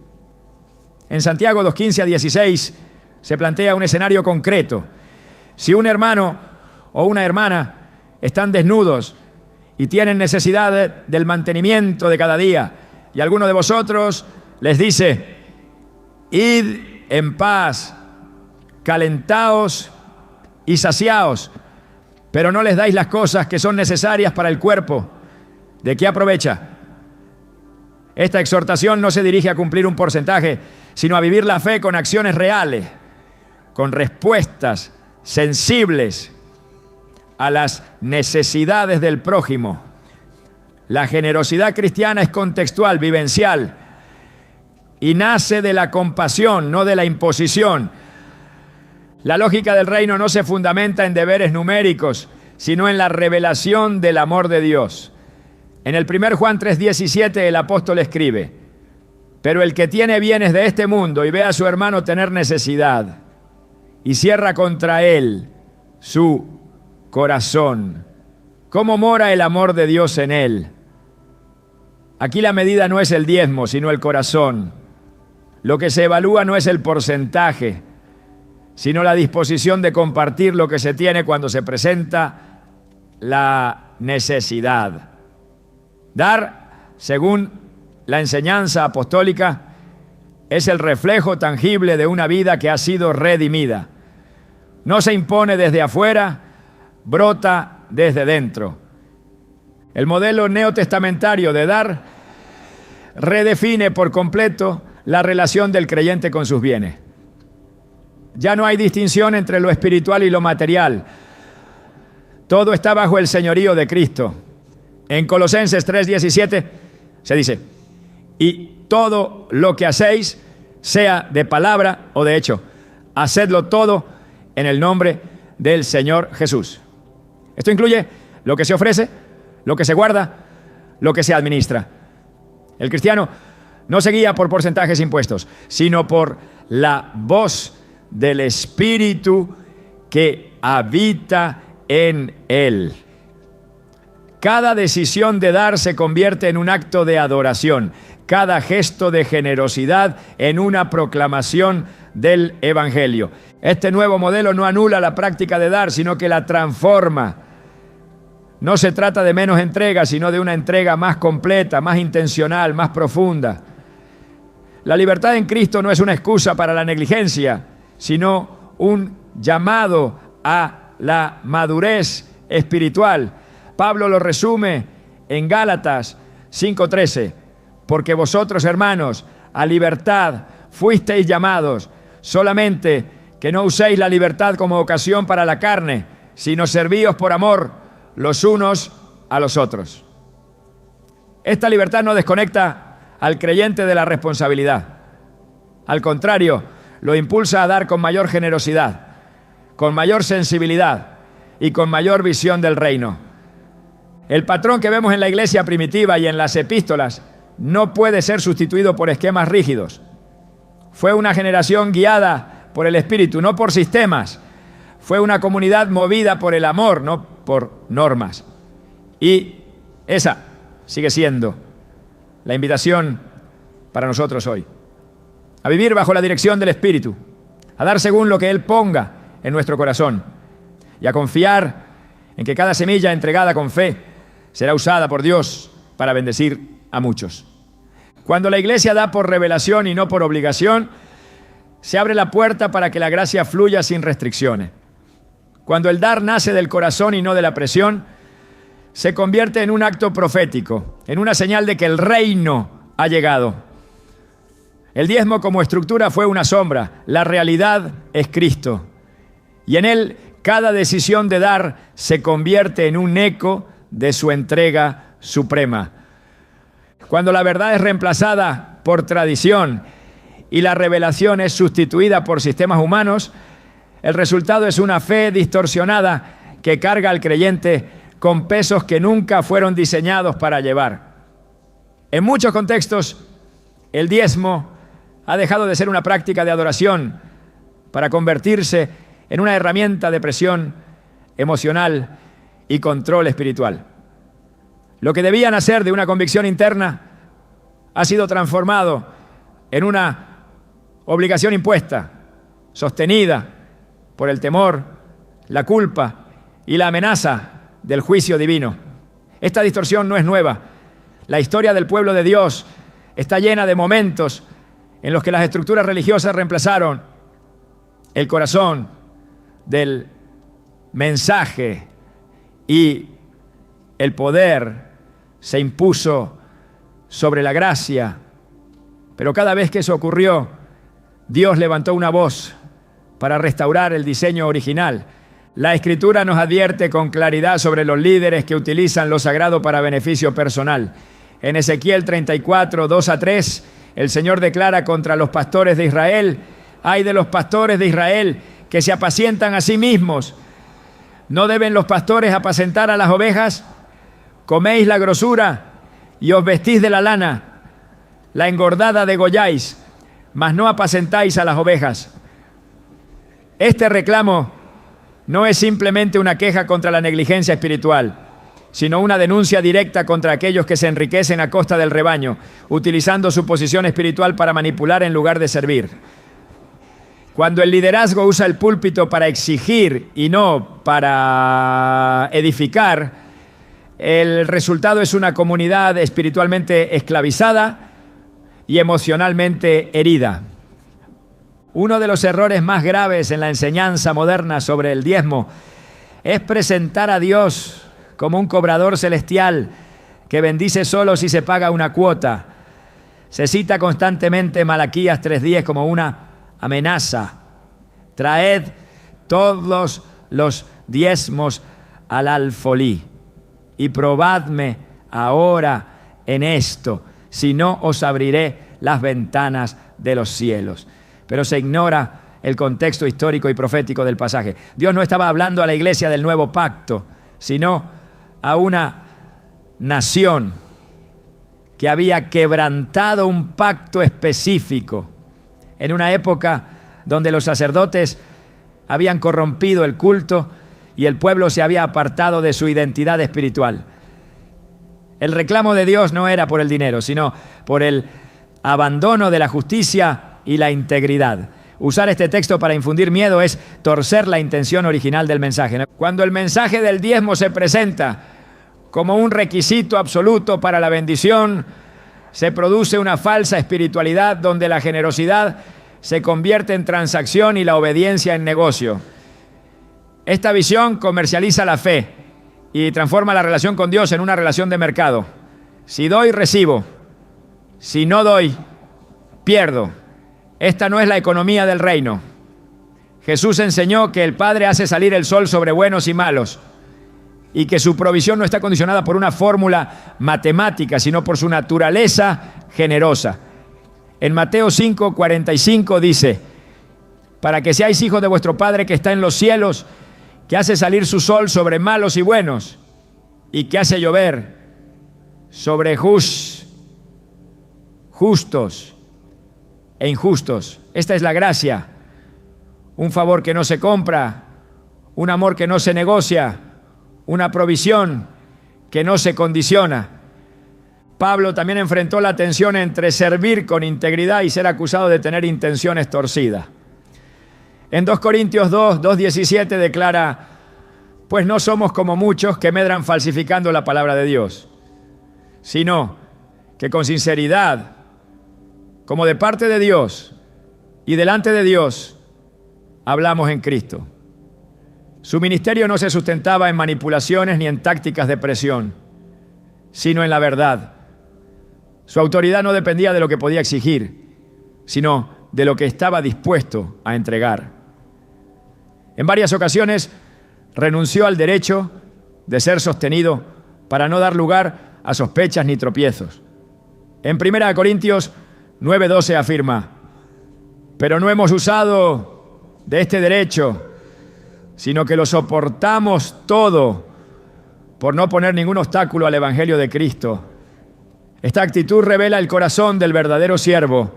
En Santiago 2:15-16 se plantea un escenario concreto. Si un hermano o una hermana están desnudos y tienen necesidad del mantenimiento de cada día, y alguno de vosotros les dice: id en paz, calentaos y saciaos, pero no les dais las cosas que son necesarias para el cuerpo, ¿de qué aprovecha? Esta exhortación no se dirige a cumplir un porcentaje, sino a vivir la fe con acciones reales, con respuestas sensibles a las necesidades del prójimo. La generosidad cristiana es contextual, vivencial, y nace de la compasión, no de la imposición. La lógica del reino no se fundamenta en deberes numéricos, sino en la revelación del amor de Dios. En el 1 Juan 3:17 el apóstol escribe: pero el que tiene bienes de este mundo y ve a su hermano tener necesidad y cierra contra él su corazón, ¿cómo mora el amor de Dios en él? Aquí la medida no es el diezmo, sino el corazón. Lo que se evalúa no es el porcentaje, sino la disposición de compartir lo que se tiene cuando se presenta la necesidad. Dar según la enseñanza apostólica es el reflejo tangible de una vida que ha sido redimida. No se impone desde afuera, brota desde dentro. El modelo neotestamentario de dar redefine por completo la relación del creyente con sus bienes. Ya no hay distinción entre lo espiritual y lo material. Todo está bajo el señorío de Cristo. En Colosenses 3:17 se dice: y todo lo que hacéis, sea de palabra o de hecho, hacedlo todo en el nombre del Señor Jesús. Esto incluye lo que se ofrece, lo que se guarda, lo que se administra. El cristiano no se guía por porcentajes impuestos, sino por la voz del Espíritu que habita en él. Cada decisión de dar se convierte en un acto de adoración, cada gesto de generosidad en una proclamación del Evangelio. Este nuevo modelo no anula la práctica de dar, sino que la transforma. No se trata de menos entrega, sino de una entrega más completa, más intencional, más profunda. La libertad en Cristo no es una excusa para la negligencia, sino un llamado a la madurez espiritual. Pablo lo resume en Gálatas 5:13. Porque vosotros, hermanos, a libertad fuisteis llamados, solamente que no uséis la libertad como ocasión para la carne, sino servíos por amor los unos a los otros. Esta libertad no desconecta al creyente de la responsabilidad. Al contrario, lo impulsa a dar con mayor generosidad, con mayor sensibilidad y con mayor visión del reino. El patrón que vemos en la iglesia primitiva y en las epístolas no puede ser sustituido por esquemas rígidos. Fue una generación guiada por el Espíritu, no por sistemas. Fue una comunidad movida por el amor, no por normas. Y esa sigue siendo la invitación para nosotros hoy. A vivir bajo la dirección del Espíritu, a dar según lo que Él ponga en nuestro corazón y a confiar en que cada semilla entregada con fe será usada por Dios para bendecir a muchos. Cuando la iglesia da por revelación y no por obligación, se abre la puerta para que la gracia fluya sin restricciones. Cuando el dar nace del corazón y no de la presión, se convierte en un acto profético, en una señal de que el reino ha llegado. El diezmo como estructura fue una sombra, la realidad es Cristo. Y en él cada decisión de dar se convierte en un eco de su entrega suprema. Cuando la verdad es reemplazada por tradición y la revelación es sustituida por sistemas humanos, el resultado es una fe distorsionada que carga al creyente con pesos que nunca fueron diseñados para llevar. En muchos contextos, el diezmo ha dejado de ser una práctica de adoración para convertirse en una herramienta de presión emocional y control espiritual. Lo que debía nacer de una convicción interna ha sido transformado en una obligación impuesta, sostenida por el temor, la culpa y la amenaza del juicio divino. Esta distorsión no es nueva. La historia del pueblo de Dios está llena de momentos en los que las estructuras religiosas reemplazaron el corazón del mensaje y el poder se impuso sobre la gracia. Pero cada vez que eso ocurrió, Dios levantó una voz para restaurar el diseño original. La Escritura nos advierte con claridad sobre los líderes que utilizan lo sagrado para beneficio personal. En Ezequiel 34, 2-3, el Señor declara contra los pastores de Israel: ay de los pastores de Israel que se apacientan a sí mismos. ¿No deben los pastores apacentar a las ovejas? Coméis la grosura y os vestís de la lana, la engordada degolláis, mas no apacentáis a las ovejas. Este reclamo no es simplemente una queja contra la negligencia espiritual, sino una denuncia directa contra aquellos que se enriquecen a costa del rebaño, utilizando su posición espiritual para manipular en lugar de servir. Cuando el liderazgo usa el púlpito para exigir y no para edificar, el resultado es una comunidad espiritualmente esclavizada, y emocionalmente herida. Uno de los errores más graves en la enseñanza moderna sobre el diezmo es presentar a Dios como un cobrador celestial que bendice solo si se paga una cuota. Se cita constantemente Malaquías 3:10 como una amenaza. Traed todos los diezmos al alfolí y probadme ahora en esto, si no os abriré las ventanas de los cielos. Pero se ignora el contexto histórico y profético del pasaje. Dios no estaba hablando a la iglesia del nuevo pacto, sino a una nación que había quebrantado un pacto específico en una época donde los sacerdotes habían corrompido el culto y el pueblo se había apartado de su identidad espiritual. El reclamo de Dios no era por el dinero, sino por el abandono de la justicia y la integridad. Usar este texto para infundir miedo es torcer la intención original del mensaje. Cuando el mensaje del diezmo se presenta como un requisito absoluto para la bendición, se produce una falsa espiritualidad donde la generosidad se convierte en transacción y la obediencia en negocio. Esta visión comercializa la fe y transforma la relación con Dios en una relación de mercado. Si doy, recibo. Si no doy, pierdo. Esta no es la economía del reino. Jesús enseñó que el Padre hace salir el sol sobre buenos y malos y que su provisión no está condicionada por una fórmula matemática, sino por su naturaleza generosa. En Mateo 5:45 dice: para que seáis hijos de vuestro Padre que está en los cielos, que hace salir su sol sobre malos y buenos y que hace llover sobre justos e injustos. Esta es la gracia, un favor que no se compra, un amor que no se negocia, una provisión que no se condiciona. Pablo también enfrentó la tensión entre servir con integridad y ser acusado de tener intenciones torcidas. En 2 Corintios 2:17 declara: pues no somos como muchos que medran falsificando la palabra de Dios, sino que con sinceridad, como de parte de Dios y delante de Dios, hablamos en Cristo. Su ministerio no se sustentaba en manipulaciones ni en tácticas de presión, sino en la verdad. Su autoridad no dependía de lo que podía exigir, sino de lo que estaba dispuesto a entregar. En varias ocasiones renunció al derecho de ser sostenido para no dar lugar a sospechas ni tropiezos. En 1 Corintios 9:12 afirma: pero no hemos usado de este derecho, sino que lo soportamos todo por no poner ningún obstáculo al Evangelio de Cristo. Esta actitud revela el corazón del verdadero siervo.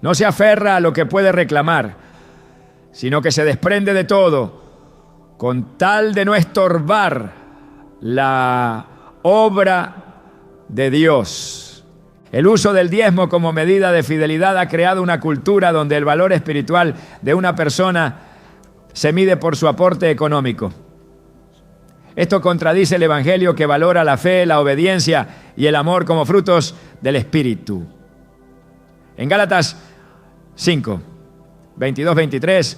No se aferra a lo que puede reclamar, sino que se desprende de todo con tal de no estorbar la obra de Dios. El uso del diezmo como medida de fidelidad ha creado una cultura donde el valor espiritual de una persona se mide por su aporte económico. Esto contradice el Evangelio, que valora la fe, la obediencia y el amor como frutos del Espíritu. En Gálatas 5, 22-23,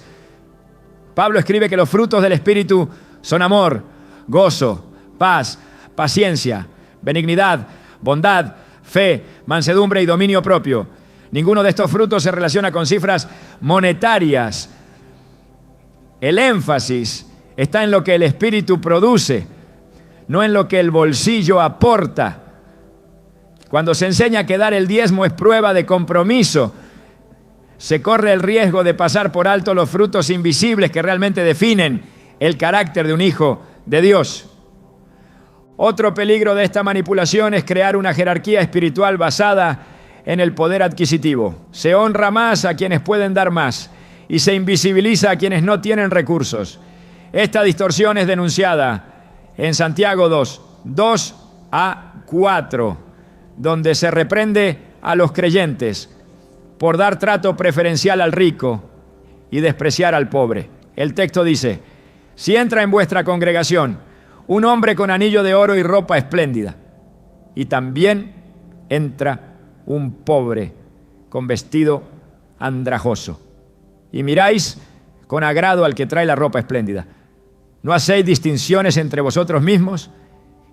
Pablo escribe que los frutos del Espíritu son amor, gozo, paz, paciencia, benignidad, bondad, fe, mansedumbre y dominio propio. Ninguno de estos frutos se relaciona con cifras monetarias. El énfasis está en lo que el Espíritu produce, no en lo que el bolsillo aporta. Cuando se enseña que dar el diezmo es prueba de compromiso, se corre el riesgo de pasar por alto los frutos invisibles que realmente definen el carácter de un hijo de Dios. Otro peligro de esta manipulación es crear una jerarquía espiritual basada en el poder adquisitivo. Se honra más a quienes pueden dar más y se invisibiliza a quienes no tienen recursos. Esta distorsión es denunciada en Santiago 2:2-4, donde se reprende a los creyentes por dar trato preferencial al rico y despreciar al pobre. El texto dice: si entra en vuestra congregación un hombre con anillo de oro y ropa espléndida, y también entra un pobre con vestido andrajoso. Y miráis con agrado al que trae la ropa espléndida. ¿No hacéis distinciones entre vosotros mismos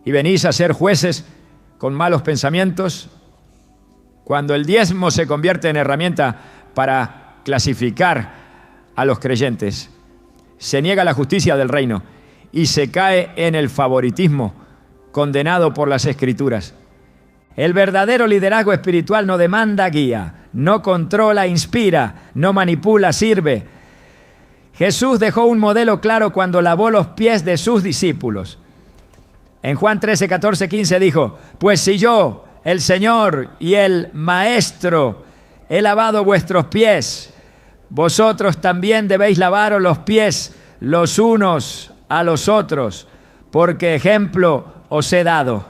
y venís a ser jueces con malos pensamientos? Cuando el diezmo se convierte en herramienta para clasificar a los creyentes, se niega la justicia del reino y se cae en el favoritismo condenado por las Escrituras. El verdadero liderazgo espiritual no demanda guía, no controla, inspira, no manipula, sirve. Jesús dejó un modelo claro cuando lavó los pies de sus discípulos. En Juan 13, 14, 15 dijo: pues si yo, el Señor y el Maestro, he lavado vuestros pies, vosotros también debéis lavaros los pies los unos a los otros, porque ejemplo os he dado.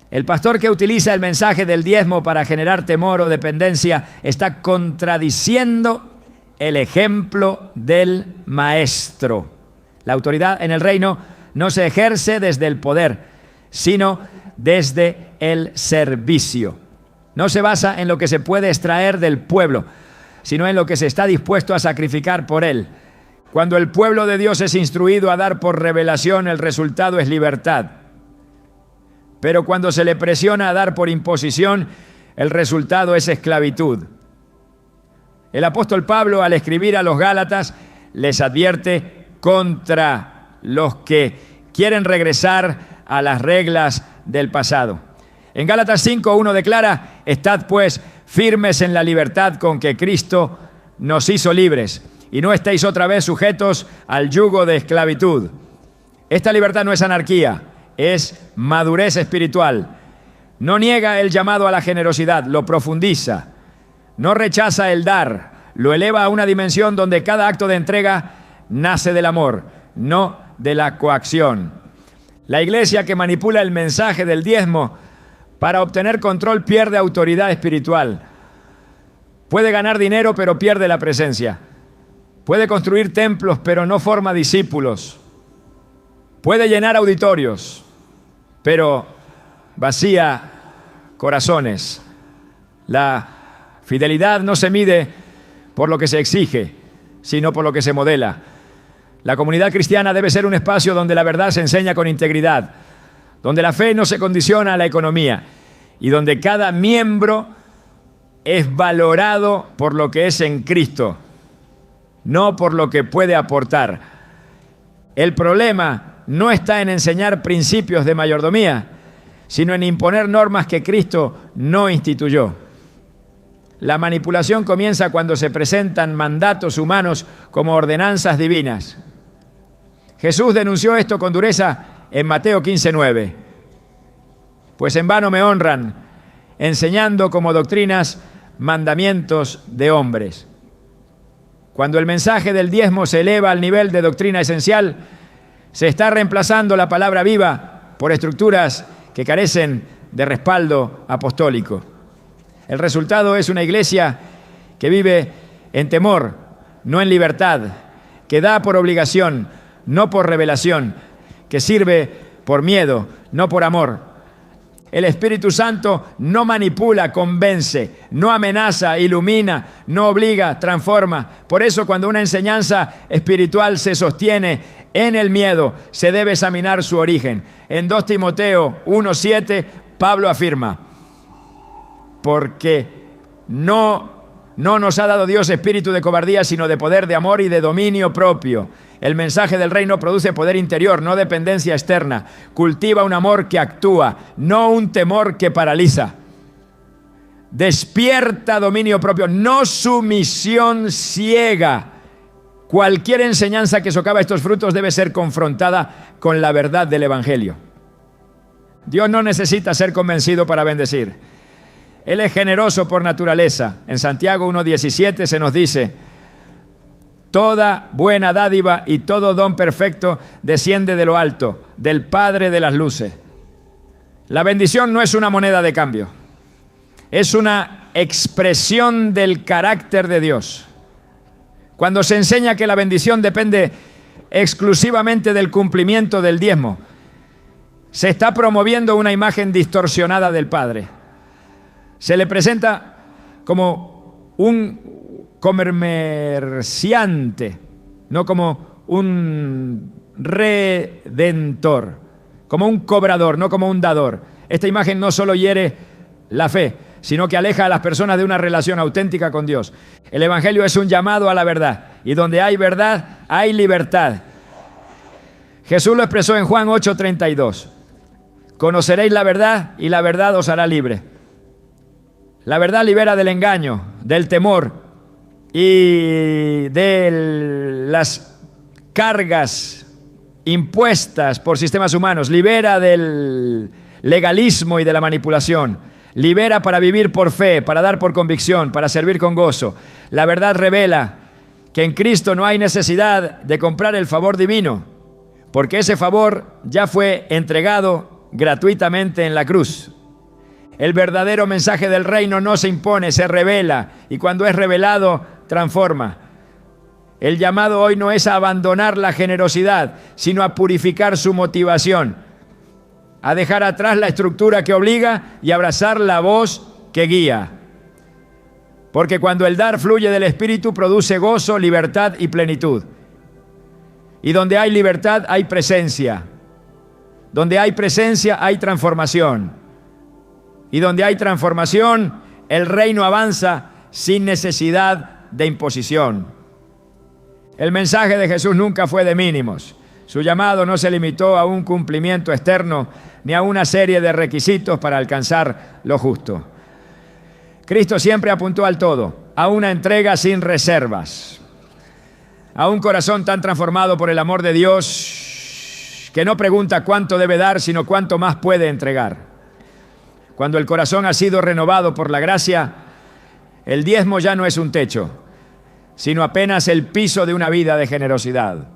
El pastor que utiliza el mensaje del diezmo para generar temor o dependencia está contradiciendo el ejemplo del Maestro. La autoridad en el reino no se ejerce desde el poder, sino desde el servicio. No se basa en lo que se puede extraer del pueblo, sino en lo que se está dispuesto a sacrificar por él. Cuando el pueblo de Dios es instruido a dar por revelación, el resultado es libertad. Pero cuando se le presiona a dar por imposición, el resultado es esclavitud. El apóstol Pablo, al escribir a los Gálatas, les advierte contra los que quieren regresar a las reglas del pasado. En Gálatas 5:1 declara: estad pues firmes en la libertad con que Cristo nos hizo libres, y no estéis otra vez sujetos al yugo de esclavitud. Esta libertad no es anarquía, es madurez espiritual. No niega el llamado a la generosidad, lo profundiza. No rechaza el dar, lo eleva a una dimensión donde cada acto de entrega nace del amor, no de la coacción. La iglesia que manipula el mensaje del diezmo para obtener control pierde autoridad espiritual. Puede ganar dinero, pero pierde la presencia. Puede construir templos, pero no forma discípulos. Puede llenar auditorios, pero vacía corazones. La fidelidad no se mide por lo que se exige, sino por lo que se modela. La comunidad cristiana debe ser un espacio donde la verdad se enseña con integridad, donde la fe no se condiciona a la economía y donde cada miembro es valorado por lo que es en Cristo, no por lo que puede aportar. El problema no está en enseñar principios de mayordomía, sino en imponer normas que Cristo no instituyó. La manipulación comienza cuando se presentan mandatos humanos como ordenanzas divinas. Jesús denunció esto con dureza en Mateo 15:9. Pues en vano me honran, enseñando como doctrinas mandamientos de hombres. Cuando el mensaje del diezmo se eleva al nivel de doctrina esencial, se está reemplazando la palabra viva por estructuras que carecen de respaldo apostólico. El resultado es una iglesia que vive en temor, no en libertad, que da por obligación, no por revelación, que sirve por miedo, no por amor. El Espíritu Santo no manipula, convence, no amenaza, ilumina, no obliga, transforma. Por eso, cuando una enseñanza espiritual se sostiene en el miedo, se debe examinar su origen. En 2 Timoteo 1:7, Pablo afirma: porque no nos ha dado Dios espíritu de cobardía, sino de poder, de amor y de dominio propio. El mensaje del reino produce poder interior, no dependencia externa. Cultiva un amor que actúa, no un temor que paraliza. Despierta dominio propio, no sumisión ciega. Cualquier enseñanza que socava estos frutos debe ser confrontada con la verdad del Evangelio. Dios no necesita ser convencido para bendecir. Él es generoso por naturaleza. En Santiago 1:17 se nos dice: toda buena dádiva y todo don perfecto desciende de lo alto, del Padre de las luces. La bendición no es una moneda de cambio, es una expresión del carácter de Dios. Cuando se enseña que la bendición depende exclusivamente del cumplimiento del diezmo, se está promoviendo una imagen distorsionada del Padre. Se le presenta como un comerciante, no como un redentor, como un cobrador, no como un dador. Esta imagen no solo hiere la fe, sino que aleja a las personas de una relación auténtica con Dios. El Evangelio es un llamado a la verdad, y donde hay verdad, hay libertad. Jesús lo expresó en Juan 8:32. Conoceréis la verdad y la verdad os hará libre. La verdad libera del engaño, del temor y de las cargas impuestas por sistemas humanos. Libera del legalismo y de la manipulación. Libera para vivir por fe, para dar por convicción, para servir con gozo. La verdad revela que en Cristo no hay necesidad de comprar el favor divino, porque ese favor ya fue entregado gratuitamente en la cruz. El verdadero mensaje del reino no se impone, se revela, y cuando es revelado, transforma. El llamado hoy no es a abandonar la generosidad, sino a purificar su motivación, a dejar atrás la estructura que obliga y abrazar la voz que guía. Porque cuando el dar fluye del Espíritu, produce gozo, libertad y plenitud. Y donde hay libertad, hay presencia. Donde hay presencia, hay transformación. Y donde hay transformación, el reino avanza sin necesidad de imposición. El mensaje de Jesús nunca fue de mínimos. Su llamado no se limitó a un cumplimiento externo ni a una serie de requisitos para alcanzar lo justo. Cristo siempre apuntó al todo, a una entrega sin reservas, a un corazón tan transformado por el amor de Dios que no pregunta cuánto debe dar, sino cuánto más puede entregar. Cuando el corazón ha sido renovado por la gracia, el diezmo ya no es un techo, sino apenas el piso de una vida de generosidad.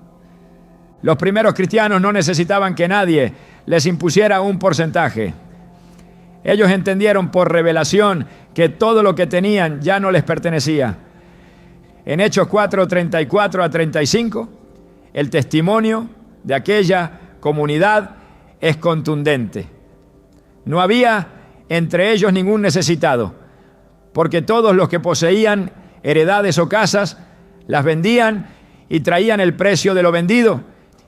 Los primeros cristianos no necesitaban que nadie les impusiera un porcentaje. Ellos entendieron por revelación que todo lo que tenían ya no les pertenecía. En Hechos 4:34 a 35, el testimonio de aquella comunidad es contundente. No había entre ellos ningún necesitado, porque todos los que poseían heredades o casas las vendían y traían el precio de lo vendido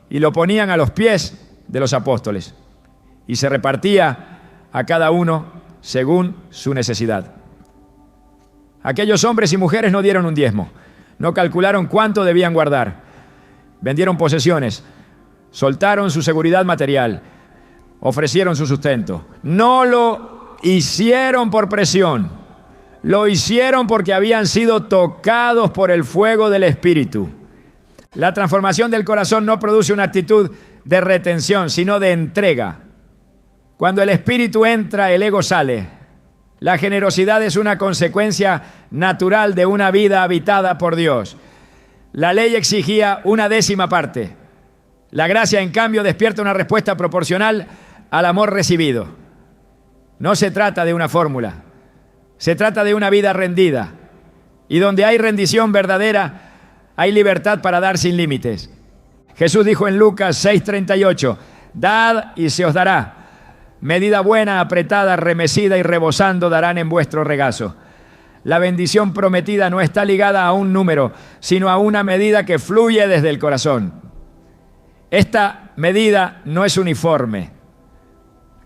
y lo ponían a los pies de los apóstoles, y se repartía a cada uno según su necesidad. Aquellos hombres y mujeres no dieron un diezmo, no calcularon cuánto debían guardar, vendieron posesiones, soltaron su seguridad material, ofrecieron su sustento. No lo hicieron por presión, lo hicieron porque habían sido tocados por el fuego del Espíritu. La transformación del corazón no produce una actitud de retención, sino de entrega. Cuando el Espíritu entra, el ego sale. La generosidad es una consecuencia natural de una vida habitada por Dios. La ley exigía una décima parte. La gracia, en cambio, despierta una respuesta proporcional al amor recibido. No se trata de una fórmula, se trata de una vida rendida. Y donde hay rendición verdadera, hay libertad para dar sin límites. Jesús dijo en Lucas 6:38, dad y se os dará. Medida buena, apretada, remecida y rebosando darán en vuestro regazo. La bendición prometida no está ligada a un número, sino a una medida que fluye desde el corazón. Esta medida no es uniforme.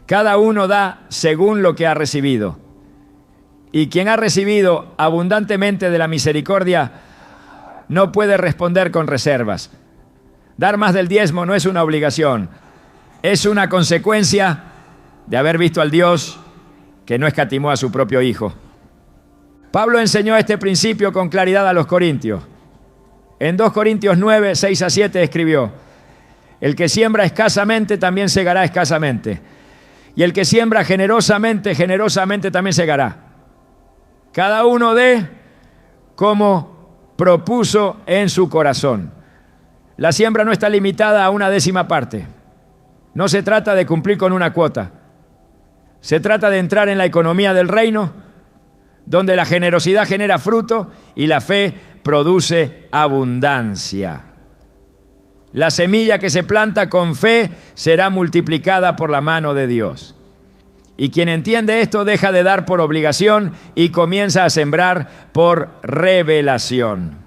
Cada uno da según lo que ha recibido. Y quien ha recibido abundantemente de la misericordia no puede responder con reservas. Dar más del diezmo no es una obligación, es una consecuencia de haber visto al Dios que no escatimó a su propio Hijo. Pablo enseñó este principio con claridad a los corintios. En 2 Corintios 9, 6 a 7 escribió: el que siembra escasamente también segará escasamente, y el que siembra generosamente, generosamente también segará. Cada uno dé como propuso en su corazón. La siembra no está limitada a una décima parte. No se trata de cumplir con una cuota. Se trata de entrar en la economía del reino, donde la generosidad genera fruto y la fe produce abundancia. La semilla que se planta con fe será multiplicada por la mano de Dios. Y quien entiende esto deja de dar por obligación y comienza a sembrar por revelación.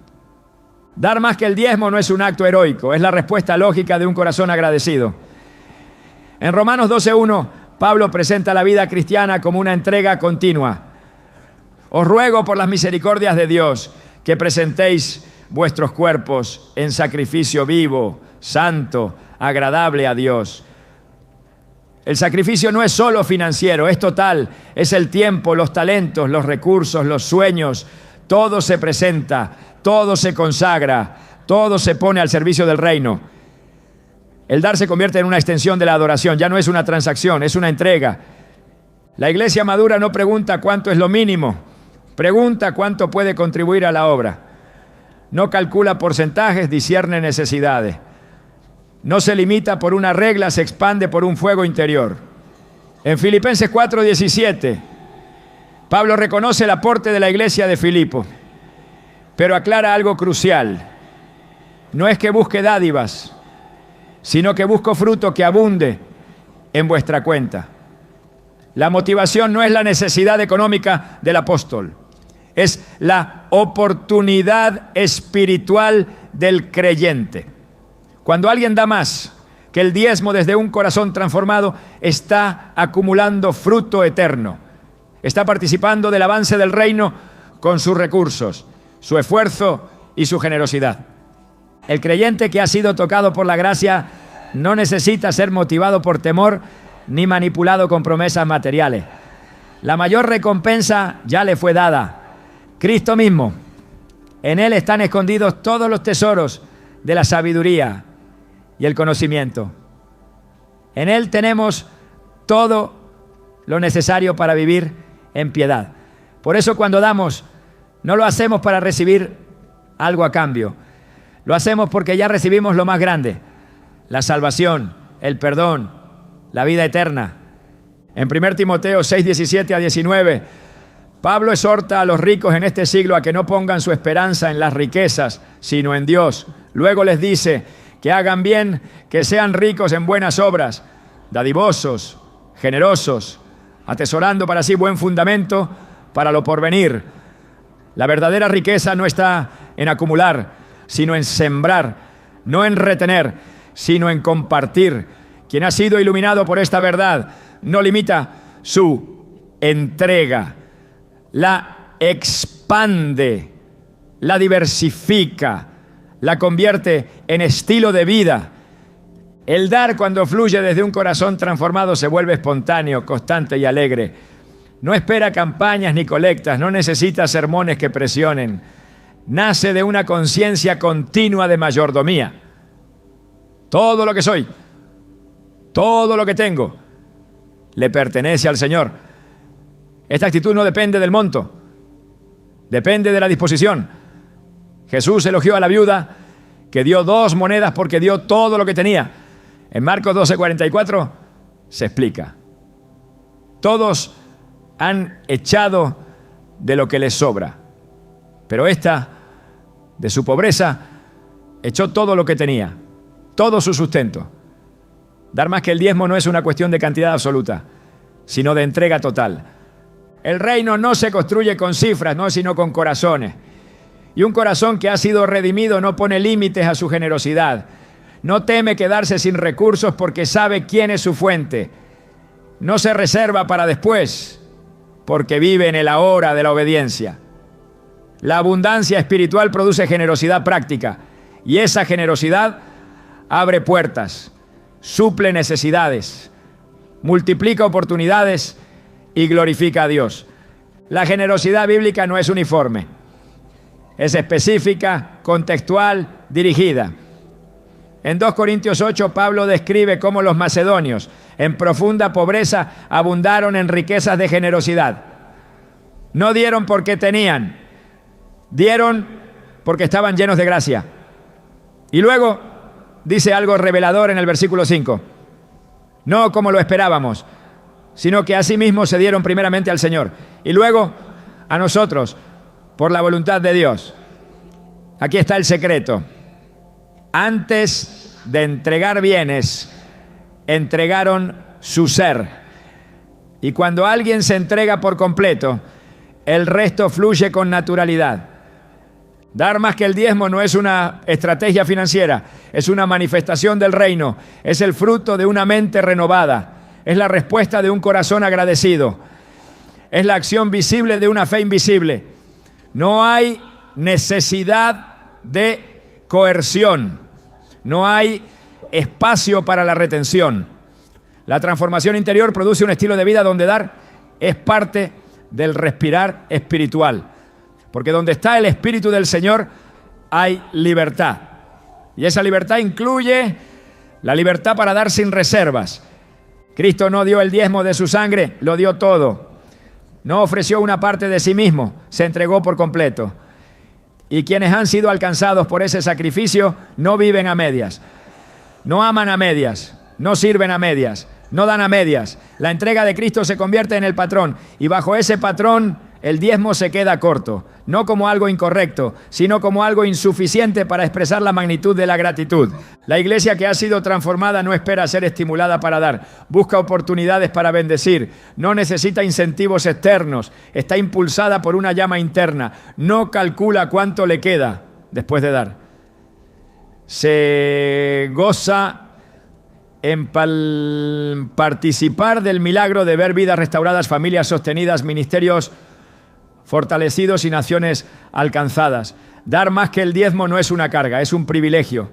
Dar más que el diezmo no es un acto heroico, es la respuesta lógica de un corazón agradecido. En Romanos 12:1, Pablo presenta la vida cristiana como una entrega continua. Os ruego por las misericordias de Dios que presentéis vuestros cuerpos en sacrificio vivo, santo, agradable a Dios. El sacrificio no es solo financiero, es total, es el tiempo, los talentos, los recursos, los sueños, todo se presenta, todo se consagra, todo se pone al servicio del reino. El dar se convierte en una extensión de la adoración, ya no es una transacción, es una entrega. La iglesia madura no pregunta cuánto es lo mínimo, pregunta cuánto puede contribuir a la obra. No calcula porcentajes, discierne necesidades. No se limita por una regla, se expande por un fuego interior. En Filipenses 4:17, Pablo reconoce el aporte de la iglesia de Filipo, pero aclara algo crucial. No es que busque dádivas, sino que busco fruto que abunde en vuestra cuenta. La motivación no es la necesidad económica del apóstol, es la oportunidad espiritual del creyente. Cuando alguien da más que el diezmo desde un corazón transformado, está acumulando fruto eterno. Está participando del avance del reino con sus recursos, su esfuerzo y su generosidad. El creyente que ha sido tocado por la gracia no necesita ser motivado por temor ni manipulado con promesas materiales. La mayor recompensa ya le fue dada. Cristo mismo. En Él están escondidos todos los tesoros de la sabiduría y el conocimiento. En Él tenemos todo lo necesario para vivir en piedad. Por eso cuando damos, no lo hacemos para recibir algo a cambio. Lo hacemos porque ya recibimos lo más grande, la salvación, el perdón, la vida eterna. En 1 Timoteo 6:17-19, Pablo exhorta a los ricos en este siglo a que no pongan su esperanza en las riquezas, sino en Dios. Luego les dice que hagan bien, que sean ricos en buenas obras, dadivosos, generosos, atesorando para sí buen fundamento para lo porvenir. La verdadera riqueza no está en acumular, sino en sembrar, no en retener, sino en compartir. Quien ha sido iluminado por esta verdad no limita su entrega, la expande, la diversifica, la convierte en estilo de vida. El dar, cuando fluye desde un corazón transformado, se vuelve espontáneo, constante y alegre. No espera campañas ni colectas, no necesita sermones que presionen. Nace de una conciencia continua de mayordomía. Todo lo que soy, todo lo que tengo, le pertenece al Señor. Esta actitud no depende del monto, depende de la disposición. Jesús elogió a la viuda que dio 2 monedas porque dio todo lo que tenía. En Marcos 12:44 se explica. Todos han echado de lo que les sobra, pero esta, de su pobreza, echó todo lo que tenía, todo su sustento. Dar más que el diezmo no es una cuestión de cantidad absoluta, sino de entrega total. El reino no se construye con cifras, no, sino con corazones. Y un corazón que ha sido redimido no pone límites a su generosidad. No teme quedarse sin recursos porque sabe quién es su fuente. No se reserva para después porque vive en el ahora de la obediencia. La abundancia espiritual produce generosidad práctica y esa generosidad abre puertas, suple necesidades, multiplica oportunidades y glorifica a Dios. La generosidad bíblica no es uniforme. Es específica, contextual, dirigida. En 2 Corintios 8, Pablo describe cómo los macedonios, en profunda pobreza, abundaron en riquezas de generosidad. No dieron porque tenían, dieron porque estaban llenos de gracia. Y luego dice algo revelador en el versículo 5. No como lo esperábamos, sino que asimismo se dieron primeramente al Señor y luego a nosotros, por la voluntad de Dios. Aquí está el secreto. Antes de entregar bienes, entregaron su ser. Y cuando alguien se entrega por completo, el resto fluye con naturalidad. Dar más que el diezmo no es una estrategia financiera, es una manifestación del reino, es el fruto de una mente renovada, es la respuesta de un corazón agradecido, es la acción visible de una fe invisible. No hay necesidad de coerción, no hay espacio para la retención. La transformación interior produce un estilo de vida donde dar es parte del respirar espiritual. Porque donde está el Espíritu del Señor hay libertad. Y esa libertad incluye la libertad para dar sin reservas. Cristo no dio el diezmo de su sangre, lo dio todo. No ofreció una parte de sí mismo, se entregó por completo. Y quienes han sido alcanzados por ese sacrificio no viven a medias. No aman a medias, no sirven a medias, no dan a medias. La entrega de Cristo se convierte en el patrón y bajo ese patrón el diezmo se queda corto, no como algo incorrecto, sino como algo insuficiente para expresar la magnitud de la gratitud. La iglesia que ha sido transformada no espera ser estimulada para dar, busca oportunidades para bendecir, no necesita incentivos externos, está impulsada por una llama interna, no calcula cuánto le queda después de dar. Se goza en participar del milagro de ver vidas restauradas, familias sostenidas, ministerios fortalecidos y naciones alcanzadas. Dar más que el diezmo no es una carga, es un privilegio.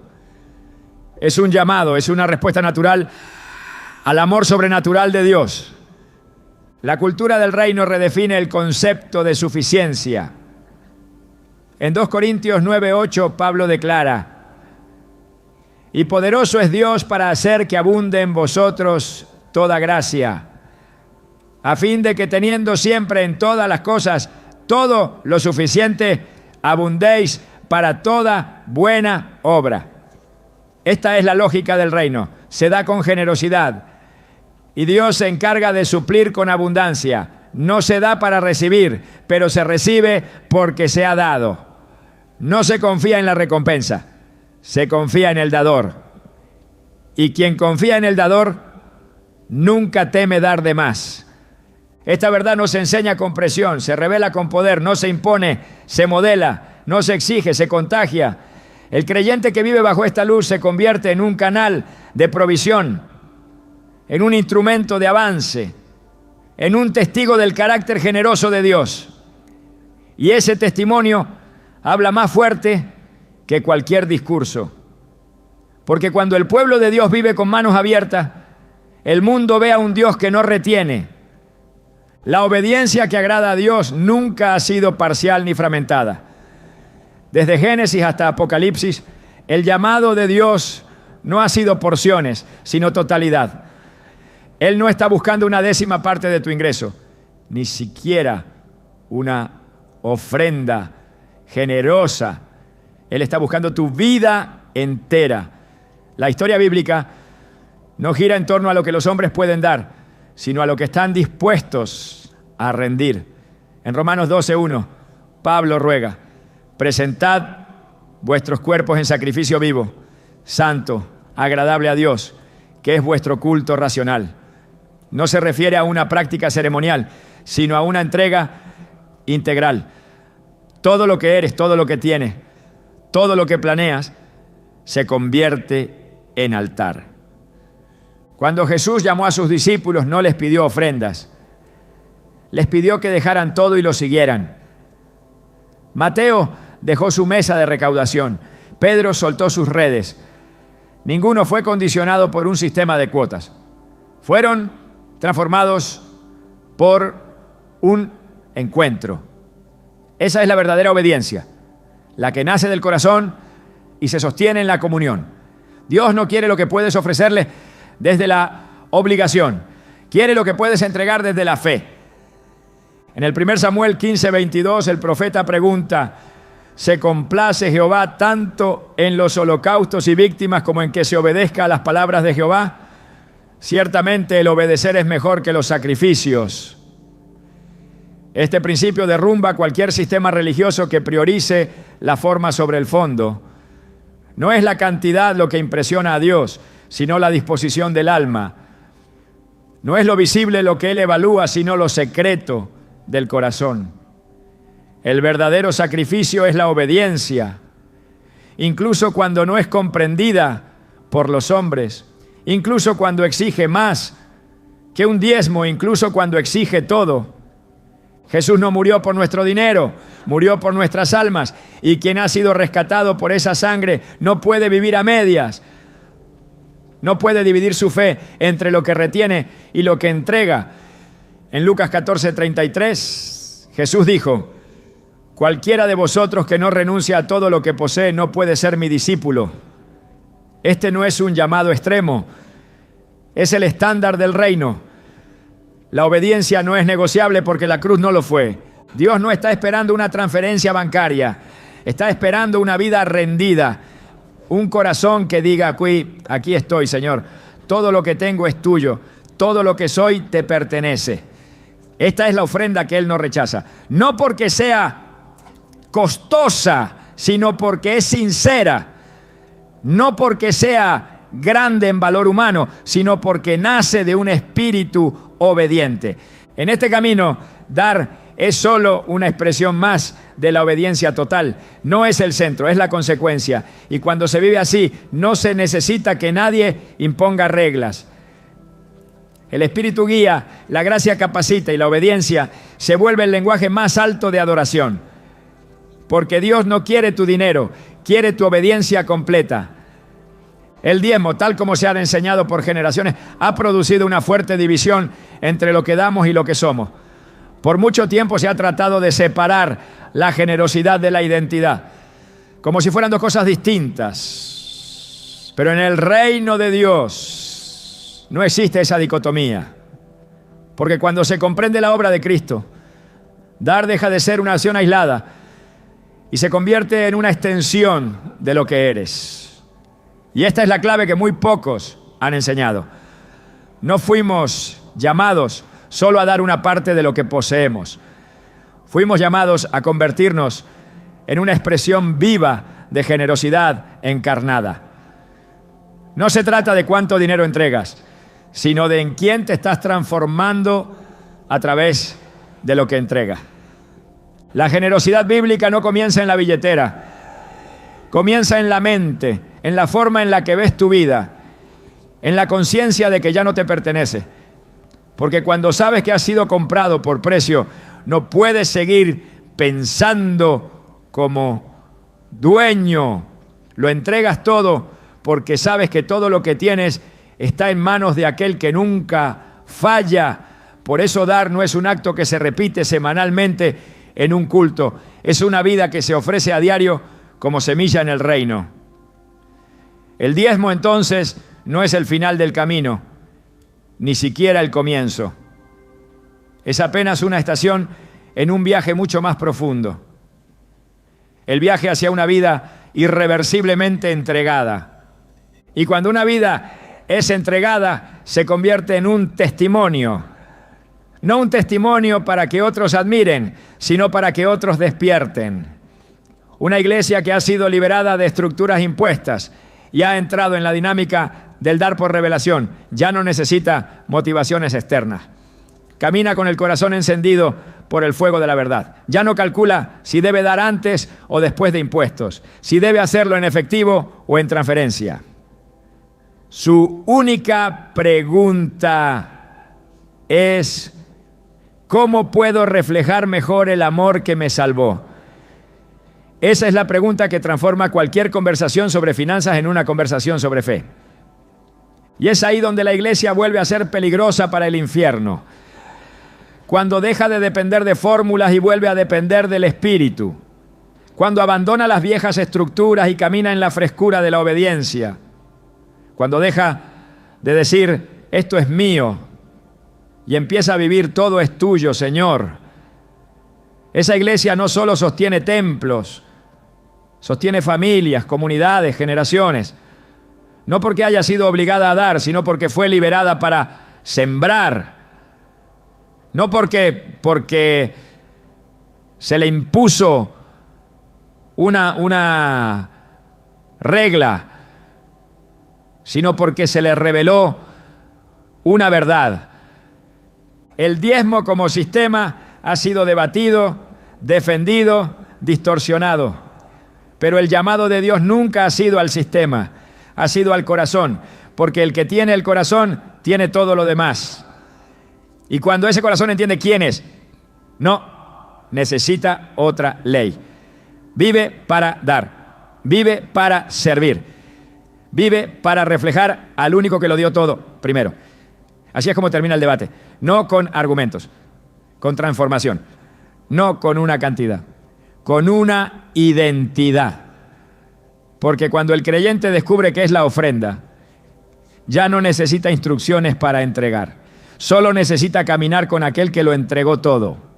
Es un llamado, es una respuesta natural al amor sobrenatural de Dios. La cultura del reino redefine el concepto de suficiencia. En 2 Corintios 9:8 Pablo declara: y poderoso es Dios para hacer que abunde en vosotros toda gracia, a fin de que teniendo siempre en todas las cosas todo lo suficiente, abundéis para toda buena obra. Esta es la lógica del reino. Se da con generosidad y Dios se encarga de suplir con abundancia. No se da para recibir, pero se recibe porque se ha dado. No se confía en la recompensa, se confía en el dador. Y quien confía en el dador nunca teme dar de más. Esta verdad no se enseña con presión, se revela con poder, no se impone, se modela, no se exige, se contagia. El creyente que vive bajo esta luz se convierte en un canal de provisión, en un instrumento de avance, en un testigo del carácter generoso de Dios. Y ese testimonio habla más fuerte que cualquier discurso. Porque cuando el pueblo de Dios vive con manos abiertas, el mundo ve a un Dios que no retiene. La obediencia que agrada a Dios nunca ha sido parcial ni fragmentada. Desde Génesis hasta Apocalipsis, el llamado de Dios no ha sido porciones, sino totalidad. Él no está buscando una décima parte de tu ingreso, ni siquiera una ofrenda generosa. Él está buscando tu vida entera. La historia bíblica no gira en torno a lo que los hombres pueden dar, sino a lo que están dispuestos a rendir. En Romanos 12:1, Pablo ruega: presentad vuestros cuerpos en sacrificio vivo, santo, agradable a Dios, que es vuestro culto racional. No se refiere a una práctica ceremonial, sino a una entrega integral. Todo lo que eres, todo lo que tienes, todo lo que planeas, se convierte en altar. Cuando Jesús llamó a sus discípulos, no les pidió ofrendas. Les pidió que dejaran todo y lo siguieran. Mateo dejó su mesa de recaudación. Pedro soltó sus redes. Ninguno fue condicionado por un sistema de cuotas. Fueron transformados por un encuentro. Esa es la verdadera obediencia, la que nace del corazón y se sostiene en la comunión. Dios no quiere lo que puedes ofrecerle desde la obligación, quiere lo que puedes entregar desde la fe. En el 1 Samuel 15:22 el profeta pregunta: ¿se complace Jehová tanto en los holocaustos y víctimas como en que se obedezca a las palabras de Jehová? Ciertamente el obedecer es mejor que los sacrificios. Este principio derrumba cualquier sistema religioso que priorice la forma sobre el fondo. No es la cantidad lo que impresiona a Dios, sino la disposición del alma. No es lo visible lo que Él evalúa, sino lo secreto del corazón. El verdadero sacrificio es la obediencia, incluso cuando no es comprendida por los hombres, incluso cuando exige más que un diezmo, incluso cuando exige todo. Jesús no murió por nuestro dinero, murió por nuestras almas, y quien ha sido rescatado por esa sangre no puede vivir a medias, no puede dividir su fe entre lo que retiene y lo que entrega. En Lucas 14:33, Jesús dijo: cualquiera de vosotros que no renuncia a todo lo que posee no puede ser mi discípulo. Este no es un llamado extremo, es el estándar del reino. La obediencia no es negociable porque la cruz no lo fue. Dios no está esperando una transferencia bancaria, está esperando una vida rendida, un corazón que diga: aquí estoy, Señor, todo lo que tengo es tuyo, todo lo que soy te pertenece. Esta es la ofrenda que Él no rechaza, no porque sea costosa, sino porque es sincera, no porque sea grande en valor humano, sino porque nace de un espíritu obediente. En este camino, dar es solo una expresión más de la obediencia total. No es el centro, es la consecuencia. Y cuando se vive así, no se necesita que nadie imponga reglas. El Espíritu guía, la gracia capacita y la obediencia se vuelve el lenguaje más alto de adoración. Porque Dios no quiere tu dinero, quiere tu obediencia completa. El diezmo, tal como se ha enseñado por generaciones, ha producido una fuerte división entre lo que damos y lo que somos. Por mucho tiempo se ha tratado de separar la generosidad de la identidad, como si fueran dos cosas distintas. Pero en el reino de Dios no existe esa dicotomía, porque cuando se comprende la obra de Cristo, dar deja de ser una acción aislada y se convierte en una extensión de lo que eres. Y esta es la clave que muy pocos han enseñado. No fuimos llamados solo a dar una parte de lo que poseemos. Fuimos llamados a convertirnos en una expresión viva de generosidad encarnada. No se trata de cuánto dinero entregas, sino de en quién te estás transformando a través de lo que entregas. La generosidad bíblica no comienza en la billetera, comienza en la mente, en la forma en la que ves tu vida, en la conciencia de que ya no te pertenece. Porque cuando sabes que has sido comprado por precio, no puedes seguir pensando como dueño. Lo entregas todo porque sabes que todo lo que tienes está en manos de aquel que nunca falla. Por eso dar no es un acto que se repite semanalmente en un culto. Es una vida que se ofrece a diario como semilla en el reino. El diezmo entonces no es el final del camino, ni siquiera el comienzo. Es apenas una estación en un viaje mucho más profundo. El viaje hacia una vida irreversiblemente entregada. Y cuando una vida es entregada, se convierte en un testimonio. No un testimonio para que otros admiren, sino para que otros despierten. Una iglesia que ha sido liberada de estructuras impuestas y ha entrado en la dinámica del dar por revelación, ya no necesita motivaciones externas. Camina con el corazón encendido por el fuego de la verdad. Ya no calcula si debe dar antes o después de impuestos, si debe hacerlo en efectivo o en transferencia. Su única pregunta es: ¿cómo puedo reflejar mejor el amor que me salvó? Esa es la pregunta que transforma cualquier conversación sobre finanzas en una conversación sobre fe. Y es ahí donde la iglesia vuelve a ser peligrosa para el infierno. Cuando deja de depender de fórmulas y vuelve a depender del Espíritu. Cuando abandona las viejas estructuras y camina en la frescura de la obediencia. Cuando deja de decir: esto es mío, y empieza a vivir: todo es tuyo, Señor. Esa iglesia no solo sostiene templos, sostiene familias, comunidades, generaciones. No porque haya sido obligada a dar, sino porque fue liberada para sembrar. No porque se le impuso una regla, sino porque se le reveló una verdad. El diezmo como sistema ha sido debatido, defendido, distorsionado. Pero el llamado de Dios nunca ha sido al sistema, ha sido al corazón, porque el que tiene el corazón tiene todo lo demás. Y cuando ese corazón entiende quién es, no necesita otra ley. Vive para dar, vive para servir, vive para reflejar al único que lo dio todo primero. Así es como termina el debate, no con argumentos, con transformación, no con una cantidad, con una identidad. Porque cuando el creyente descubre qué es la ofrenda, ya no necesita instrucciones para entregar, solo necesita caminar con aquel que lo entregó todo.